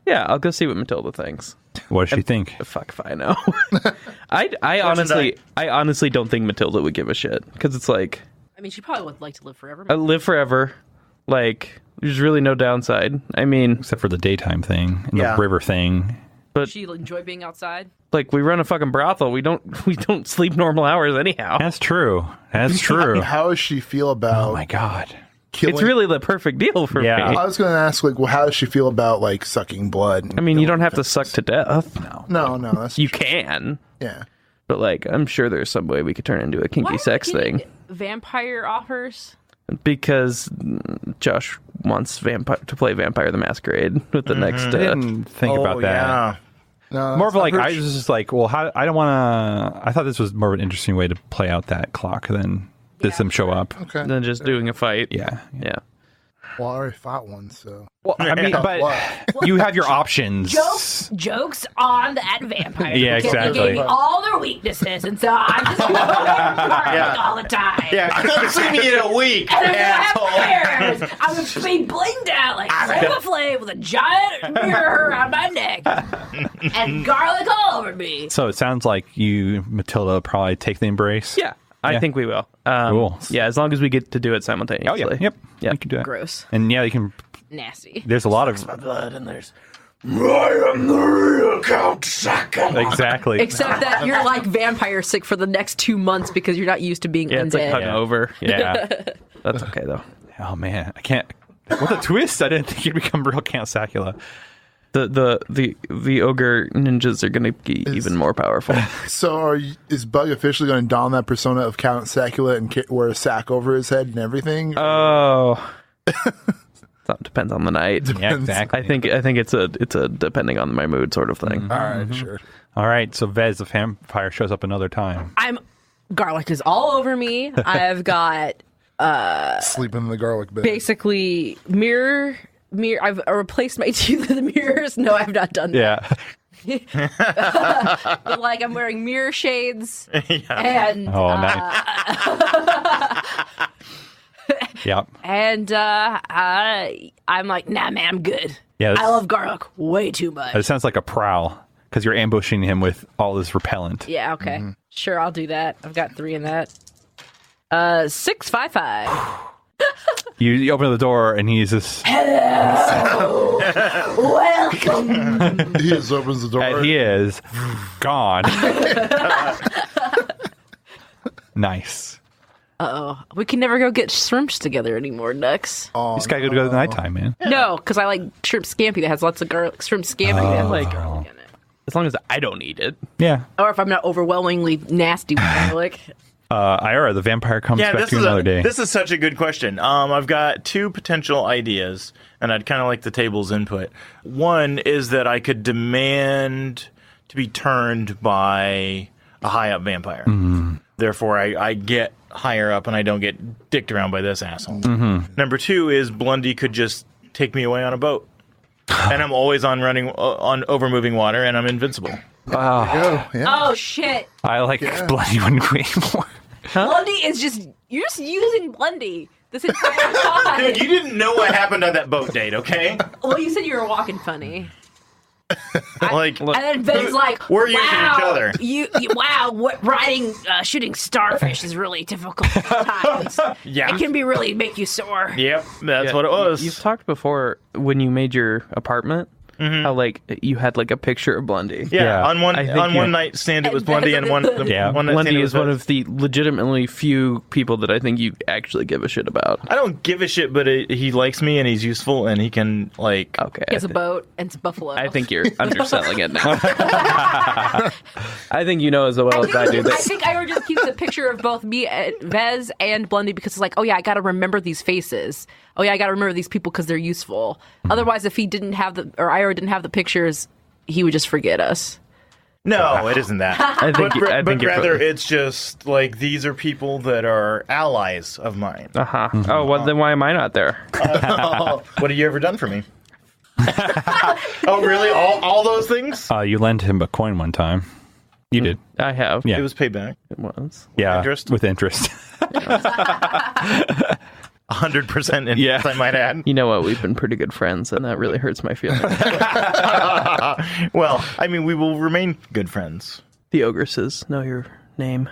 Yeah, I'll go see what Matilda thinks.
What does she think?
Fuck if I know. I honestly don't think Matilda would give a shit. Because it's like,
I mean, she probably would like to live forever.
I live forever. Like, there's really no downside. I mean,
Except for the daytime thing and
Yeah.
the river thing.
She enjoy being outside.
like we run a fucking brothel. We don't sleep normal hours anyhow.
That's true. That's true.
How does she feel about
Oh my god.
killing?
It's really the perfect deal for
Yeah.
me.
I was going to ask, like, well, how does she feel about like sucking blood?
I mean, you don't have to suck to death.
No, that's
You can,
yeah.
But like, I'm sure there's some way we could turn it into a kinky sex thing.
Vampire offers?
Because Josh wants to play Vampire the Masquerade with the next.
I didn't think about that.
Yeah.
No,
More of
that's
like,
not
I was just like, well, I don't want to. I thought this was more of an interesting way to play out that clock than just them show up.
Okay.
Than just doing a fight.
Yeah.
Well, I already fought one, so.
Well, I mean, but
What?
you have your options.
Jokes on that vampire.
Yeah,
Because
exactly.
They gave me all their weaknesses, and so I'm just going all the time.
Yeah, come see me in a week,
And I'm
asshole.
gonna have mirrors. I'm gonna be blinged out like Flavor Flav with a giant mirror around my neck and garlic all over me.
So it sounds like you, Matilda, probably take the embrace.
Yeah, I think we will.
Cool.
Yeah, as long as we get to do it
Oh
simultaneously.
yeah. Yep.
Yeah.
You can do that.
Gross.
And yeah, you can.
Nasty.
There's a lot of
Blood and there's. I am the real Count Saka.
exactly.
Except that you're like vampire sick for the next 2 months because you're not used to being
Yeah, it's like
undead.
hungover.
Yeah.
That's okay though.
Oh man, I can't. What a twist! I didn't think you'd become real Count Sakula.
The ogre ninjas are going to be even more powerful.
So is Bug officially going to don that persona of Count Sakula and wear a sack over his head and everything?
Oh, that depends on the night.
Yeah, exactly.
I think it's a depending on my mood sort of thing.
All right, sure.
All right, so Vez the vampire shows up another time.
Garlic is all over me. I've got
Sleeping in the garlic bed.
basically mirror. I've replaced my teeth with mirrors. No, I've not done that.
Yeah.
But like I'm wearing mirror shades. And
Oh, nice. Yep.
and I'm like, nah, man, I'm good.
Yeah.
I love garlic way too much.
It sounds like a prowl because you're ambushing him with all this repellent.
Yeah, okay. Sure, I'll do that. I've got 3 in that. 655.
You open the door and he's just.
Welcome.
He just opens the door.
And he is gone. Nice.
We can never go get shrimps together anymore, Nux.
Oh,
This guy could go to the nighttime, man.
No, because I like shrimp scampi that has lots of garlic. Shrimp scampi that has like garlic in it.
As long as I don't eat it.
Yeah.
Or if I'm not overwhelmingly nasty with garlic.
Ira, the vampire comes back to you another day.
This is such a good question. I've got 2 potential ideas, and I'd kind of like the table's input. One is that I could demand to be turned by a high-up vampire. Therefore, I get higher up, and I don't get dicked around by this asshole. Number 2 is Blondie could just take me away on a boat. And I'm always on over moving water, and I'm invincible.
Oh, yeah.
Oh, shit.
I like Bloody one way more.
Blondie is just, you're just using Blondie this entire time.
Dude, you didn't know what happened on that boat date, okay?
Well, you said you were walking funny.
Like,
And then Ben's like,
we're using
wow,
each other.
Shooting starfish is really difficult sometimes.
Yeah.
It can really make you sore.
Yep, that's what it was.
You've talked before when you made your apartment how like you had like a picture of Blondie.
Yeah, on one
I think
one night stand it was Blondie, and one night stand
Blondie
it
is
was
one
Vez.
of the legitimately few people that I think you actually give a shit about.
I don't give a shit, but he likes me and he's useful and he can like.
Okay.
He has a boat and it's buffalo.
I think you're underselling it now. I think you know as well as I do
I
this.
think Ira just keeps a picture of both me, and Vez, and Blondie because it's like, oh yeah, I got to remember these faces. Oh yeah, I got to remember these people because they're useful. Otherwise, if he didn't have Ira didn't have the pictures, he would just forget us.
No, it isn't that.
I think
but
you're
rather,
probably-
it's just like these are people that are allies of mine.
Uh-huh. Oh, well, then why am I not there?
What have you ever done for me? Oh, really? All those things?
You lent him a coin one time. You did.
I have.
Yeah.
It was payback.
It was.
Yeah.
Interest?
With interest.
100% interest,
Yeah.
I might add.
You know what? We've been pretty good friends, and that really hurts my feelings.
Well, I mean, we will remain good friends.
The ogresses know your name.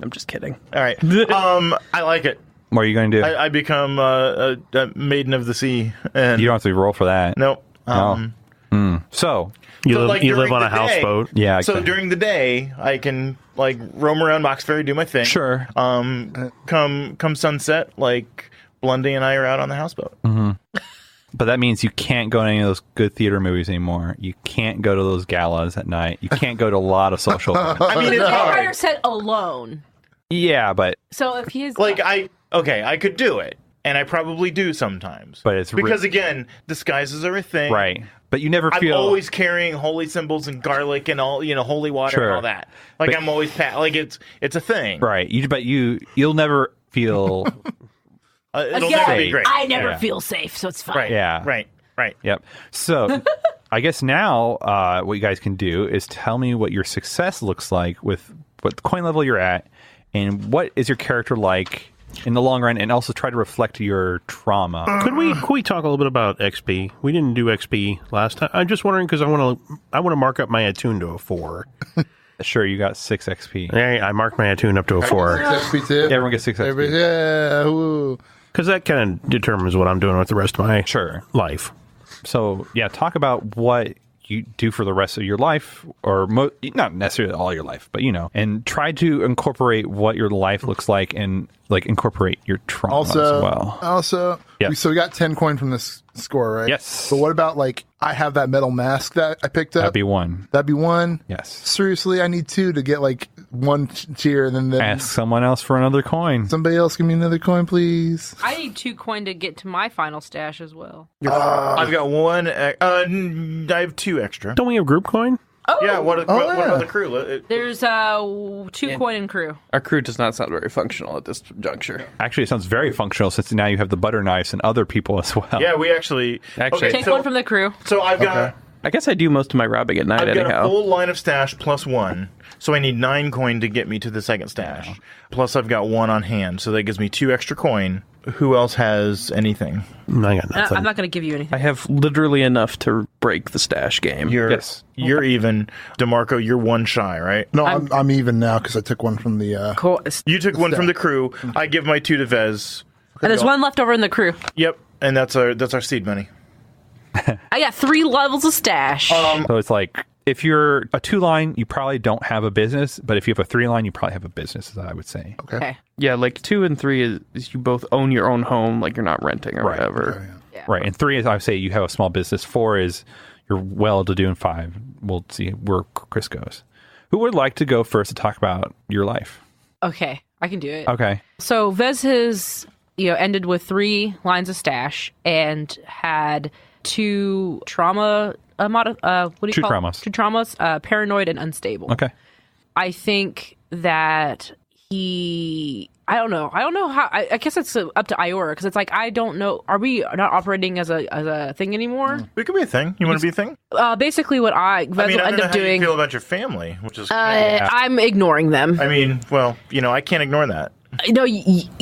I'm just kidding.
All right. I like it.
What are you going to do?
I become a maiden of the sea. And
You don't have to roll for that.
Nope.
So,
You
So,
live,
like,
you live
during
on a
the day-
houseboat.
yeah.
So
exactly.
during the day, I can like roam around Mox Ferry, do my thing.
Sure.
Come sunset, like Blondie and I are out on the houseboat.
But that means you can't go to any of those good theater movies anymore. You can't go to those galas at night. You can't go to a lot of social events.
I mean, it's
Ryder
hard.
said alone.
Yeah, but
So if he's
Like, I could do it. And I probably do sometimes.
But it's
because, again, disguises are a thing.
right. But you never
I'm
feel
always carrying holy symbols and garlic and all, holy water
Sure.
and all that. Like,
But-
I'm always like it's a thing.
right. You'll never feel
It'll
Again,
never be great.
I never
Yeah.
feel safe, so it's fine.
Right.
Yeah.
Right.
Yep. So I guess now what you guys can do is tell me what your success looks like with what coin level you're at and what is your character like in the long run, and also try to reflect your trauma.
Could we talk a little bit about XP? We didn't do XP last time. I'm just wondering because I want to mark up my attune to a 4.
Sure, you got 6 XP.
I marked my attune up to a 4
XP too.
Everyone gets 6 XP.
Yeah. Ooh.
because that kind of determines what I'm doing with the rest of my
Sure.
life.
So, yeah, talk about what you do for the rest of your life, or not necessarily all your life, but and try to incorporate what your life looks like and incorporate your trauma as well.
Also,
Yes.
so we got 10 coin from this score, right?
Yes.
But what about I have that metal mask that I picked up?
That'd be 1.
That'd be 1.
Yes.
Seriously, I need 2 to get 1 tier, and then
Ask someone else for another coin.
somebody else give me another coin, please.
I need 2 coin to get to my final stash as well.
I've got 1. I have 2 extra.
Don't we have group coin?
Oh,
Yeah. What
yeah.
about the crew?
There's 2 coin in crew.
Our crew does not sound very functional at this juncture.
Actually, it sounds very functional since now you have the butter knives and other people as well.
Yeah, we actually.
Actually-
Take
so,
1 from the crew.
So I've got.
I guess I do most of my robbing at night
I've got a
anyhow.
full line of stash plus 1, so I need 9 coin to get me to the second stash. Plus, I've got 1 on hand, so that gives me 2 extra coin. Who else has anything?
I got nothing.
I'm not going to give you anything.
I have literally enough to break the stash game.
You're even. DeMarco, you're 1 shy, right?
No, I'm even now because I took 1 from the.
Cool.
You took 1 from the crew. I give my 2 to Vez.
And there's 1 left over in the crew.
Yep, and that's our seed money.
I got 3 levels of stash.
So it's if you're a 2-line, you probably don't have a business, but if you have a 3-line, you probably have a business, I would say.
Okay.
Yeah, 2 and 3 is you both own your own home, you're not renting or
Right.
whatever.
Right. And 3 is, I would say, you have a small business. 4 is you're well-to-do, and 5, we'll see where Chris goes. Who would like to go first to talk about your life?
Okay. I can do it.
Okay.
So Vez has, ended with 3 lines of stash and had 2 trauma. What do you
True
call
traumas.
it? 2 traumas. Paranoid and unstable.
Okay.
I think that I don't know how. I guess it's up to Iora because it's I don't know. Are we not operating as a thing anymore?
We could be a thing. You want to be a thing?
Basically, what Vez will
I
end
don't know
up
how
doing.
you feel about your family, which is.
I'm ignoring them.
I mean, well, I can't ignore that.
No,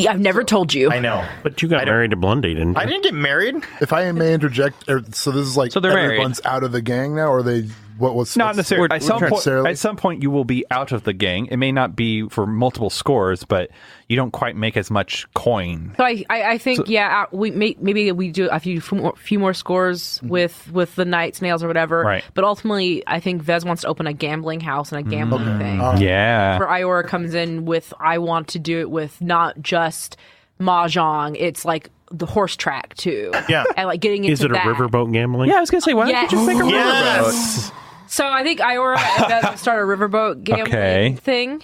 I've never told you.
I know.
But you got married to Blondie, didn't you?
I didn't get married.
If I may interject, so this is
So they're married.
everyone's out of the gang now, or they what's
Not necessarily.
necessarily?
At some point, you will be out of the gang. It may not be for multiple scores, but you don't quite make as much coin.
So I think maybe we do a few more scores with the Night Snails or whatever.
Right.
But ultimately, I think Vez wants to open a gambling house and a gambling thing.
Yeah.
Where Iora comes in with I want to do it with not just mahjong. It's the horse track too.
Yeah.
And getting into
Is it a
that.
riverboat gambling?
Yeah, I was going to say, why
Yes.
don't you just make a
Yes.
So I think Iora and Vez start a riverboat gambling thing.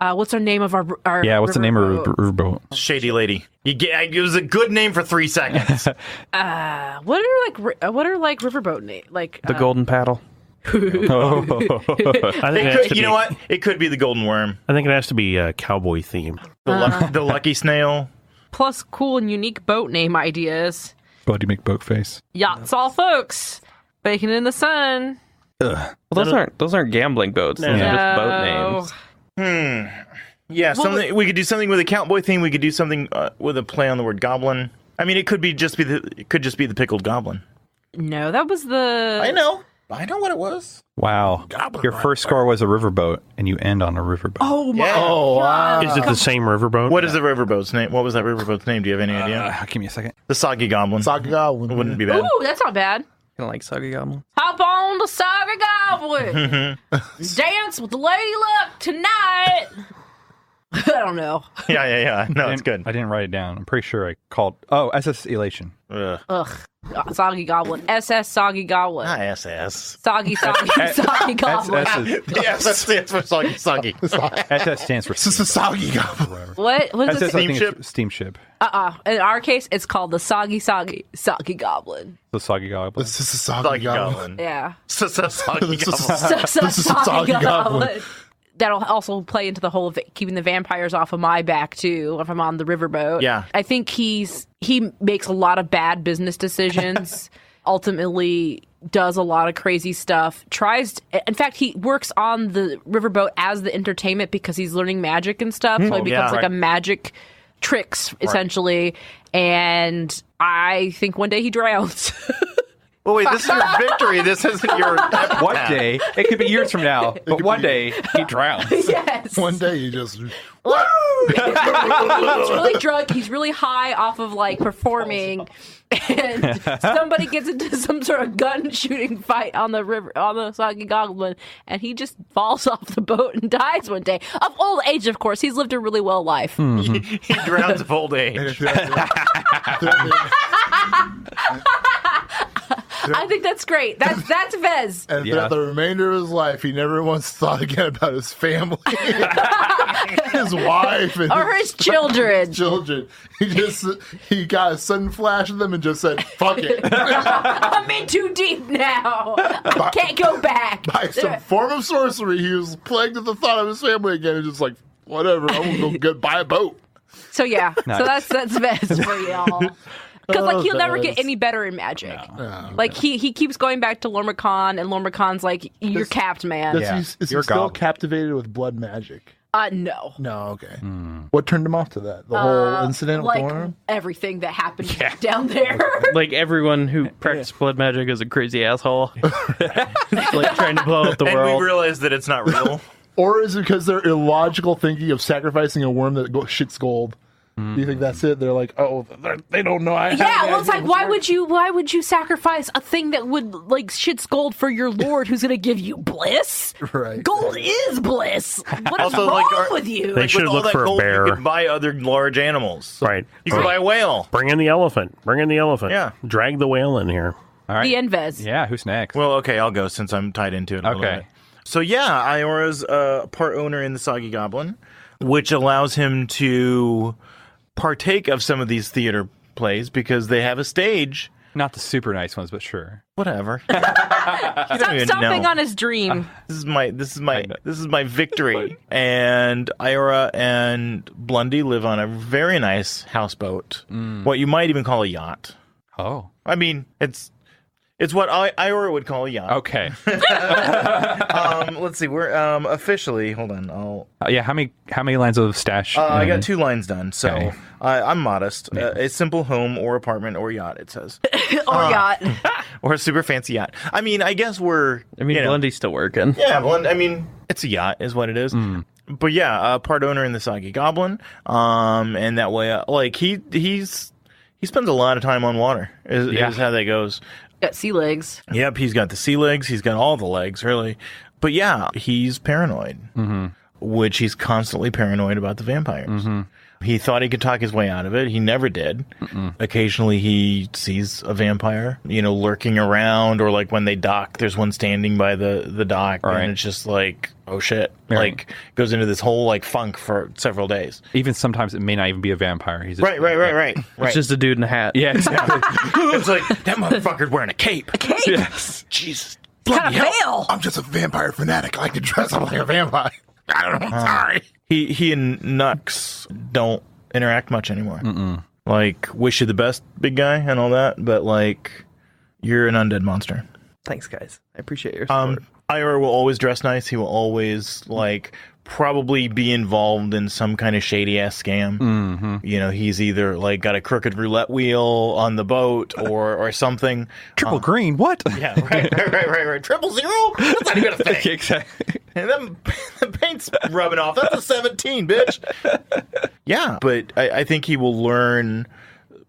What's the name of our
Yeah, what's the name of
riverboat?
riverboat?
Shady lady. It was a good name for 3 seconds.
What are riverboat names?
The Golden Paddle.
I think it has to
You
be,
know what? It could be the golden worm,
I think it has to be a cowboy theme.
the lucky snail.
Plus cool and unique boat name ideas.
Buddy McBoatface.
Yachts all folks. Baking in the sun.
Well, those aren't gambling boats. Those are just boat names.
Yeah, we could do something with a cowboy theme. We could do something with a play on the word goblin. I mean, it could just be the pickled goblin.
No, that was the.
I know what it was.
Wow. Your first score was a riverboat, and you end on a riverboat.
Oh my.
Yeah.
Oh wow!
Is it the same riverboat?
What is the riverboat's name? What was that riverboat's name? Do you have any idea?
Give me a second.
The soggy goblin.
Soggy Goblin.
Wouldn't be bad.
Ooh, that's not bad.
Kind of like Soggy Goblin.
Hop on the Saga Goblin. Dance with the Lady Luck tonight. I don't know.
Yeah. No, it's good.
I didn't write it down. I'm pretty sure I called. Oh, SS Elation.
Ugh. Soggy Goblin. SS Soggy Goblin.
Not SS.
Soggy Goblin.
The SS stands for soggy.
SS stands for
Soggy Goblin.
What is
SS,
it?
I think it's Steamship.
In our case, it's called the Soggy Goblin.
The Soggy Goblin.
This is a Soggy Goblin.
Yeah.
Soggy Goblin.
Soggy Goblin. That'll also play into the whole of keeping the vampires off of my back too if I'm on the riverboat.
Yeah.
I think he makes a lot of bad business decisions. Ultimately does a lot of crazy stuff. In fact, he works on the riverboat as the entertainment because he's learning magic and stuff. So he becomes like a magic tricks essentially. And I think one day he drowns.
Well, wait, this is your victory. This isn't your...
One day, it could be years from now, but one day he drowns.
Yes.
One day you just...
He's really drunk. He's really high off of like performing, and somebody gets into some sort of gun shooting fight on the river on the Soggy Goblin, and he just falls off the boat and dies one day of old age. Of course, he's lived a really well life.
He drowns of old age.
I think that's great. That's Vez.
And throughout the remainder of his life, he never once thought again about his family, his wife, and
or his children.
He got a sudden flash of them and just said, "Fuck it."
I'm in too deep now. I can't go back.
By some form of sorcery, he was plagued with the thought of his family again, and just like, whatever, I'm gonna go buy a boat.
So yeah,
Nice.
so that's Vez for y'all. Because like he'll never get any better in magic.
No.
Like he keeps going back to Lormacon, and Lormacon's like, "You're capped, man."
Is he
You're
still
goblin.
captivated with blood magic?
No.
No, okay. What turned him off to that? The whole incident with
Like
the worm?
everything that happened down there.
Like everyone who practiced blood magic is a crazy asshole. Like trying to blow up the
And
world.
we realize that it's not real.
Or is it because they're illogical thinking of sacrificing a worm that shits gold? Do you think that's it? They're like, oh, they don't know.
Yeah, well, it's like, why would you sacrifice a thing that would like shit's gold for your lord, who's gonna give you bliss?
Right.
Gold is bliss. What is
Also,
wrong
like,
with you?
They should
With all
look
that
for a
gold,
bear.
You could buy other large animals.
Right.
You could buy a whale.
Bring in the elephant.
Yeah.
Drag the whale in here.
All right.
The Envez.
Yeah, who's next?
Well, okay, I'll go since I'm tied into it a little
Okay.
bit. So yeah, Iora's part owner in the Soggy Goblin, which allows him to partake of some of these theater plays because they have a stage.
Not the super nice ones, but sure.
Whatever. You don't
Stop
even
stomping
know.
on his dream.
This is my victory. And Iora and Blondie live on a very nice houseboat. What you might even call a yacht.
Oh.
I mean, it's what Iora would call a yacht.
Okay.
Let's see. We're officially. Hold on.
Yeah. How many lines of stash?
I got 2 lines done, so
Okay.
I'm modest. A simple home or apartment or yacht. It says,
Or yacht.
or a super fancy yacht. I mean, I guess we're.
I mean,
you know,
Blondie's still working.
yeah, well, I mean, it's a yacht, is what it is. But yeah, part owner in the Soggy Goblin, and that way, like he spends a lot of time on water. Is how that goes.
Got sea legs.
Yep, he's got the sea legs. He's got all the legs, really. But yeah, he's paranoid, which he's constantly paranoid about the vampires. He thought he could talk his way out of it. He never did. Occasionally he sees a vampire, lurking around, or like when they dock, there's one standing by the dock,
Right.
and it's just like, oh shit.
Right.
Like, goes into this whole like funk for several days.
Even sometimes it may not even be a vampire. He's just,
Right.
It's just a dude in a hat.
Yeah, exactly.
It's like, that motherfucker's wearing a cape.
Yes.
Jesus.
Kind of pale.
I'm just a vampire fanatic. I like to dress up like a vampire. I don't know. Sorry.
He and Nux don't interact much anymore. Like, wish you the best, big guy, and all that, but like, you're an undead monster.
Thanks, guys. I appreciate your support.
Ira will always dress nice. He will always like probably be involved in some kind of shady ass scam. He's either like got a crooked roulette wheel on the boat or something.
Triple green. What?
Yeah, right. 000? That's not even a thing.
Exactly.
And then the paint's rubbing off. That's a 17, bitch. Yeah, but I think he will learn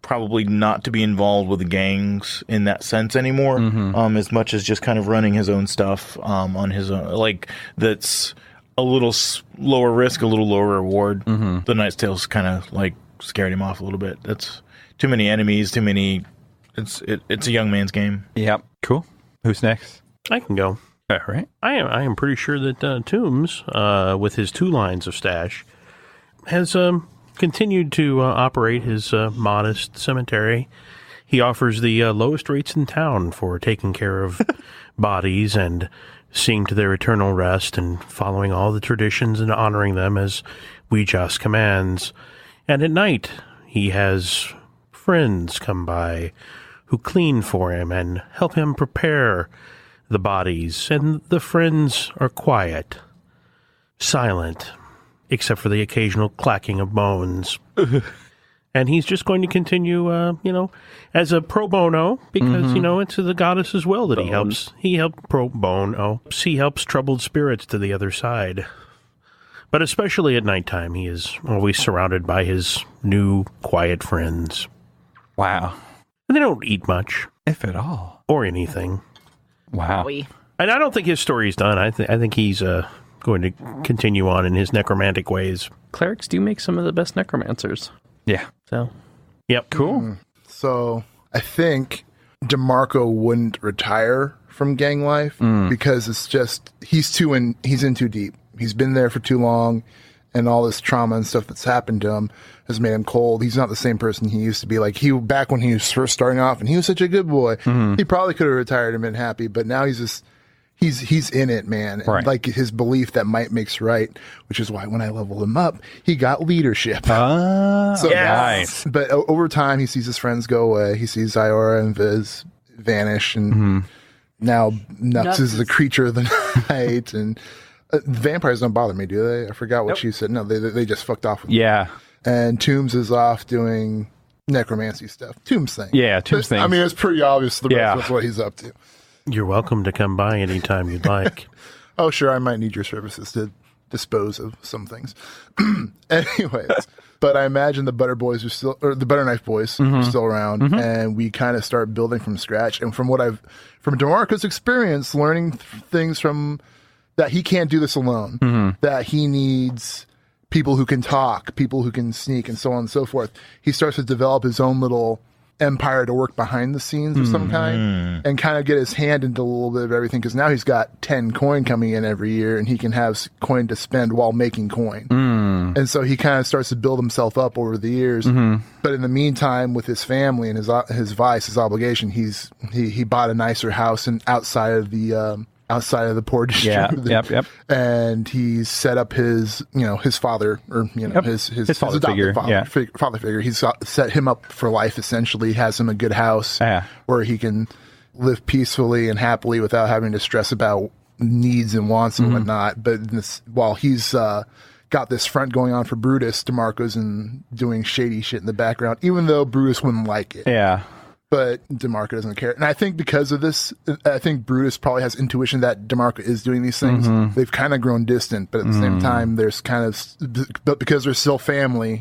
probably not to be involved with the gangs in that sense anymore, as much as just kind of running his own stuff on his own. Like, that's a little lower risk, a little lower reward. The Night Snails kind of like scared him off a little bit. That's too many enemies, too many. It's a young man's game.
Yep. Cool. Who's next?
I can go.
All right.
I am pretty sure that Toombs, with his 2 lines of stash, has continued to operate his modest cemetery. He offers the lowest rates in town for taking care of bodies and seeing to their eternal rest and following all the traditions and honoring them as Ouijas commands. And at night, he has friends come by who clean for him and help him prepare the bodies. And the friends are quiet, silent, except for the occasional clacking of bones. And he's just going to continue, as a pro bono, because, it's the goddess's will that he helps. He helps pro bono. He helps troubled spirits to the other side. But especially at nighttime, he is always surrounded by his new, quiet friends.
Wow.
And they don't eat much.
If at all.
Or anything.
Wow.
And I don't think his story's done. I think he's going to continue on in his necromantic ways.
Clerics do make some of the best necromancers.
Yeah.
So,
yep.
Cool.
So I think DeMarco wouldn't retire from gang life because it's just he's in too deep. He's been there for too long, and all this trauma and stuff that's happened to him has made him cold. He's not the same person he used to be. Like back when he was first starting off, and he was such a good boy. He probably could have retired and been happy, but now he's just. He's in it, man. And
right.
Like his belief that might makes right, which is why when I leveled him up, he got leadership.
So
nice. But over time, he sees his friends go away. He sees Iora and Viz vanish, and now Nux is the creature of the night. And vampires don't bother me, do they? I forgot what she said. No, they just fucked off with me.
Yeah.
And Toombs is off doing necromancy stuff. Toombs thing.
Yeah, Toombs thing.
I mean, it's pretty obvious the rest of what he's up to.
You're welcome to come by anytime you'd like.
Oh, sure, I might need your services to dispose of some things. Anyways, but I imagine the Butter Boys are still, or the Butter Knife Boys are still around, and we kind of start building from scratch. And from from DeMarco's experience, learning things from that he can't do this alone, that he needs people who can talk, people who can sneak, and so on and so forth. He starts to develop his own little empire to work behind the scenes of some kind and kind of get his hand into a little bit of everything, because now he's got 10 coin coming in every year and he can have coin to spend while making coin. And so he kind of starts to build himself up over the years. But in the meantime, with his family and his vice, his obligation, he bought a nicer house and outside of the poor district.
Yep.
And he's set up his father, or his
father figure.
Father figure. He's set him up for life. Essentially, has him a good house where he can live peacefully and happily without having to stress about needs and wants and whatnot. But while he's got this front going on for Brutus, DeMarco's doing shady shit in the background, even though Brutus wouldn't like it.
Yeah.
But DeMarco doesn't care. And I think because of this, I think Brutus probably has intuition that DeMarco is doing these things. They've kind of grown distant, but at the same time, there's kind of, but because they're still family,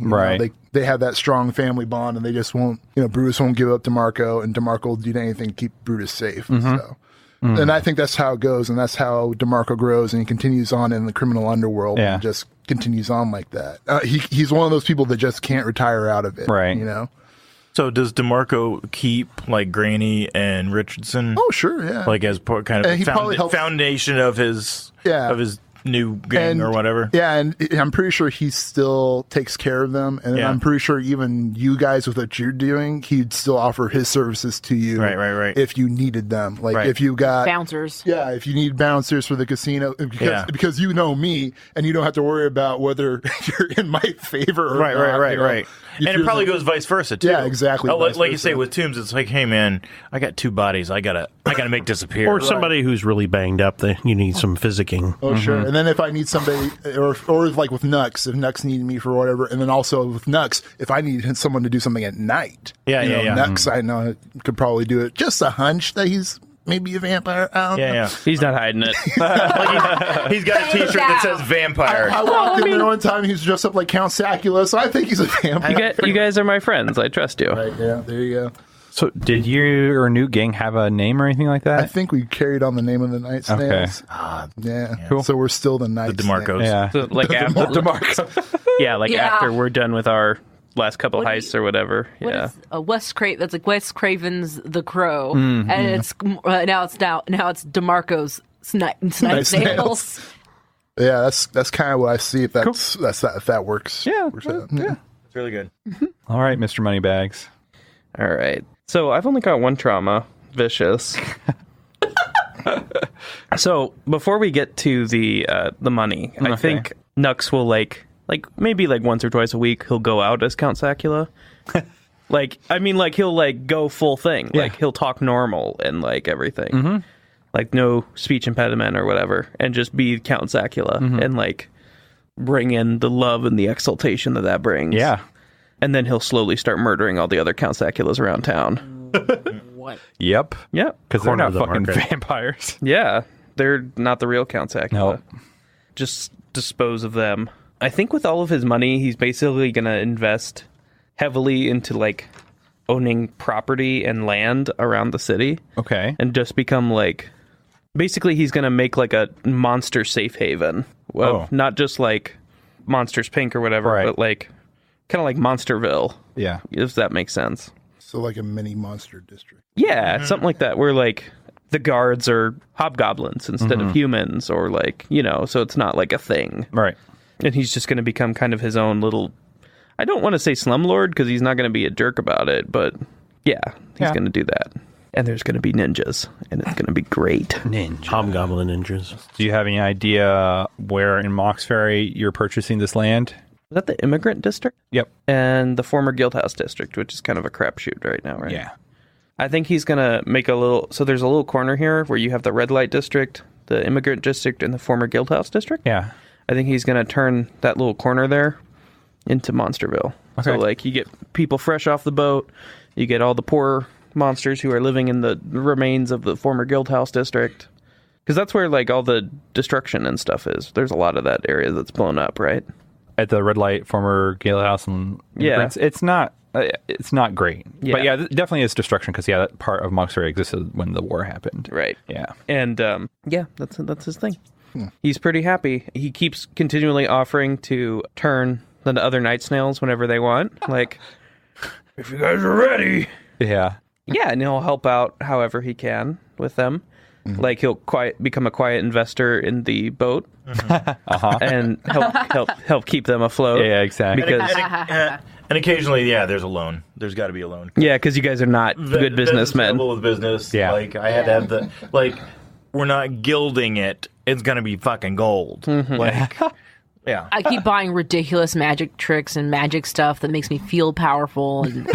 they have that strong family bond, and they just won't, Brutus won't give up DeMarco, and DeMarco will do anything to keep Brutus safe. So. And I think that's how it goes, and that's how DeMarco grows, and he continues on in the criminal underworld and just continues on like that. He's one of those people that just can't retire out of it,
right?
So does DeMarco keep like Granny and Richardson?
Oh, sure, yeah.
Like as kind of foundation of his new gang or whatever.
Yeah, and I'm pretty sure he still takes care of them, and I'm pretty sure even you guys with what you're doing, he'd still offer his services to you.
Right.
If you needed them, like if you got
bouncers.
Yeah, if you need bouncers for the casino, because you know me, and you don't have to worry about whether you're in my favor or not.
Right. And it probably goes vice versa too.
Yeah, exactly.
Like you say with Toombs, it's like, hey man, I got 2 bodies, I gotta make disappear.
Or somebody who's really banged up that you need some physicking.
Oh sure. And then if I need somebody, or like with Nux, if Nux needed me for whatever, and then also with Nux, if I needed someone to do something at night, Nux, I know could probably do it. Just a hunch that he's maybe a vampire. I don't know.
He's not hiding it.
He's got a T-shirt that says vampire.
I walked in there one time. He's dressed up like Count Sacula, so I think he's a vampire.
You guys are my friends. I trust you.
Right? Yeah. There you go.
So, did your new gang have a name or anything like that?
I think we carried on the name of the Night Snails. Yeah.
Cool.
So we're still the Night
DeMarcos.
Snails.
Yeah.
So, like after yeah, like
Yeah.
after we're done with our last couple
What do
heists or whatever.
What
Yeah.
is that's like Wes Craven's The Crow, and it's now it's DeMarco's Night
Night
Snails.
Yeah, that's kind of what I see. If that works.
Yeah,
Works out.
yeah.
It's really good.
All right, Mr. Moneybags.
All right. So I've only got one trauma, vicious. So before we get to the money, I think Nux will like maybe like once or twice a week he'll go out as Count Sacula. He'll like go full thing.
Yeah.
Like he'll talk normal and like everything. Like no speech impediment or whatever, and just be Count Sacula and like bring in the love and the exaltation that brings.
Yeah.
And then he'll slowly start murdering all the other Count Saculas around town.
What?
Yep.
Yep.
Because they're
Corner
not
of the
fucking
market.
vampires.
Yeah. They're not the real Count Sacula.
Nope.
Just dispose of them. I think with all of his money, he's basically going to invest heavily into like owning property and land around the city.
Okay.
And just become like, basically he's going to make like a monster safe haven. Well, not just like Monsters Pink or whatever,
Right.
but like kind of like Monsterville,
Yeah.
if that makes sense.
So like a mini monster district.
Yeah, something like that, where like the guards are hobgoblins instead of humans, or like, so it's not like a thing.
Right.
And he's just going to become kind of his own little, I don't want to say slumlord because he's not going to be a jerk about it, but yeah, he's going to do that. And there's going to be ninjas, and it's going to be great.
Hobgoblin ninjas.
Do you have any idea where in Mox Ferry you're purchasing this land?
Is that the immigrant district?
Yep.
And the former Guildhouse district, which is kind of a crapshoot right now, right?
Yeah.
I think he's going to make a little, so there's a little corner here where you have the red light district, the immigrant district, and the former Guildhouse district.
Yeah.
I think he's going to turn that little corner there into Monsterville.
Okay.
So, like, you get people fresh off the boat, you get all the poor monsters who are living in the remains of the former Guildhouse district. Because that's where, like, all the destruction and stuff is. There's a lot of that area that's blown up, right?
At the red light, former Gale House and immigrants, it's not great.
Yeah.
But yeah, definitely is destruction because that part of Mox Ferry existed when the war happened.
Right.
Yeah.
And, that's his thing. He's pretty happy. He keeps continually offering to turn the other Night Snails whenever they want. Like, if you guys are ready.
Yeah.
Yeah, and he'll help out however he can with them. Like he'll become a quiet investor in the boat, and help keep them afloat.
Yeah, exactly.
Because
And occasionally, there's a loan. There's got to be a loan.
yeah, because you guys are not good businessmen.
With business,
Yeah.
Like I had to have the we're not gilding it. It's gonna be fucking gold. Like, yeah.
I keep buying ridiculous magic tricks and magic stuff that makes me feel powerful, and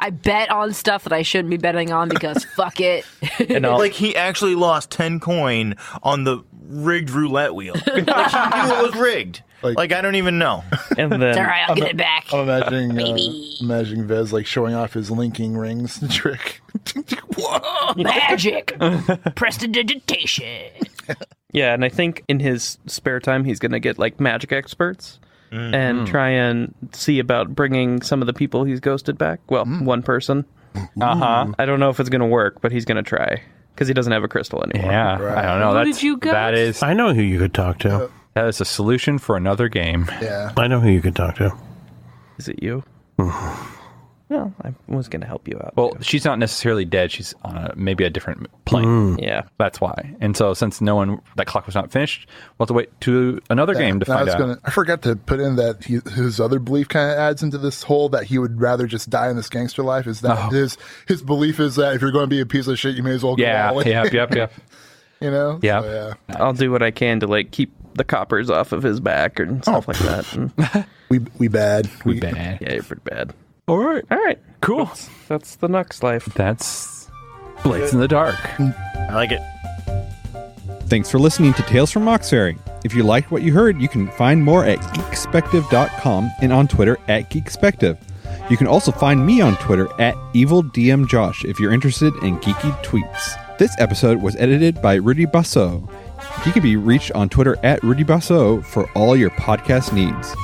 I bet on stuff that I shouldn't be betting on because fuck it.
And all,
Like he actually lost 10 coin on the rigged roulette wheel. Like he knew it was rigged. Like I don't even know.
and
It's
then
all right, I'll get it back.
I'm imagining Vez like showing off his linking rings trick. Whoa.
Magic, prestidigitation.
yeah, and I think in his spare time he's gonna get like magic experts. And try and see about bringing some of the people he's ghosted back. Well, one person. I don't know if it's going to work, but he's going to try because he doesn't have a crystal anymore.
Yeah. I don't know.
Who did you ghost?
That is
I know who you could talk to.
that is a solution for another game.
Yeah.
I know who you could talk to.
Is it you? Well, I was going to help you out.
Well,
too.
she's not necessarily dead. She's on maybe a different plane.
Yeah.
That's why. And so since that clock was not finished, we'll have to wait to another game to find out.
I forgot to put in that his other belief kind of adds into this whole that he would rather just die in this gangster life. Is that his belief is that if you're going to be a piece of shit, you may as well go all in.
Yep.
You know?
Yeah.
So, yeah.
I'll do what I can to like keep the coppers off of his back and stuff like that. And,
We bad.
We bad.
yeah, you're pretty bad.
All right. Cool.
That's the Nux life.
That's Blades in the Dark.
I like it.
Thanks for listening to Tales from Mox Ferry. If you liked what you heard, you can find more at geekspective.com and on Twitter at geekspective. You can also find me on Twitter at EvilDMJosh if you're interested in geeky tweets. This episode was edited by Rudy Basso. He can be reached on Twitter at Rudy Basso for all your podcast needs.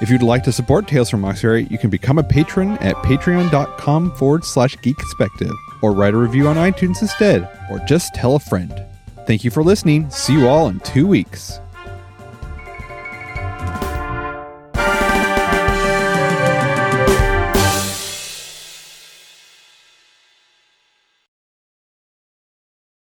If you'd like to support Tales from Moxbury, you can become a patron at patreon.com/geekspective, or write a review on iTunes instead, or just tell a friend. Thank you for listening. See you all in 2 weeks.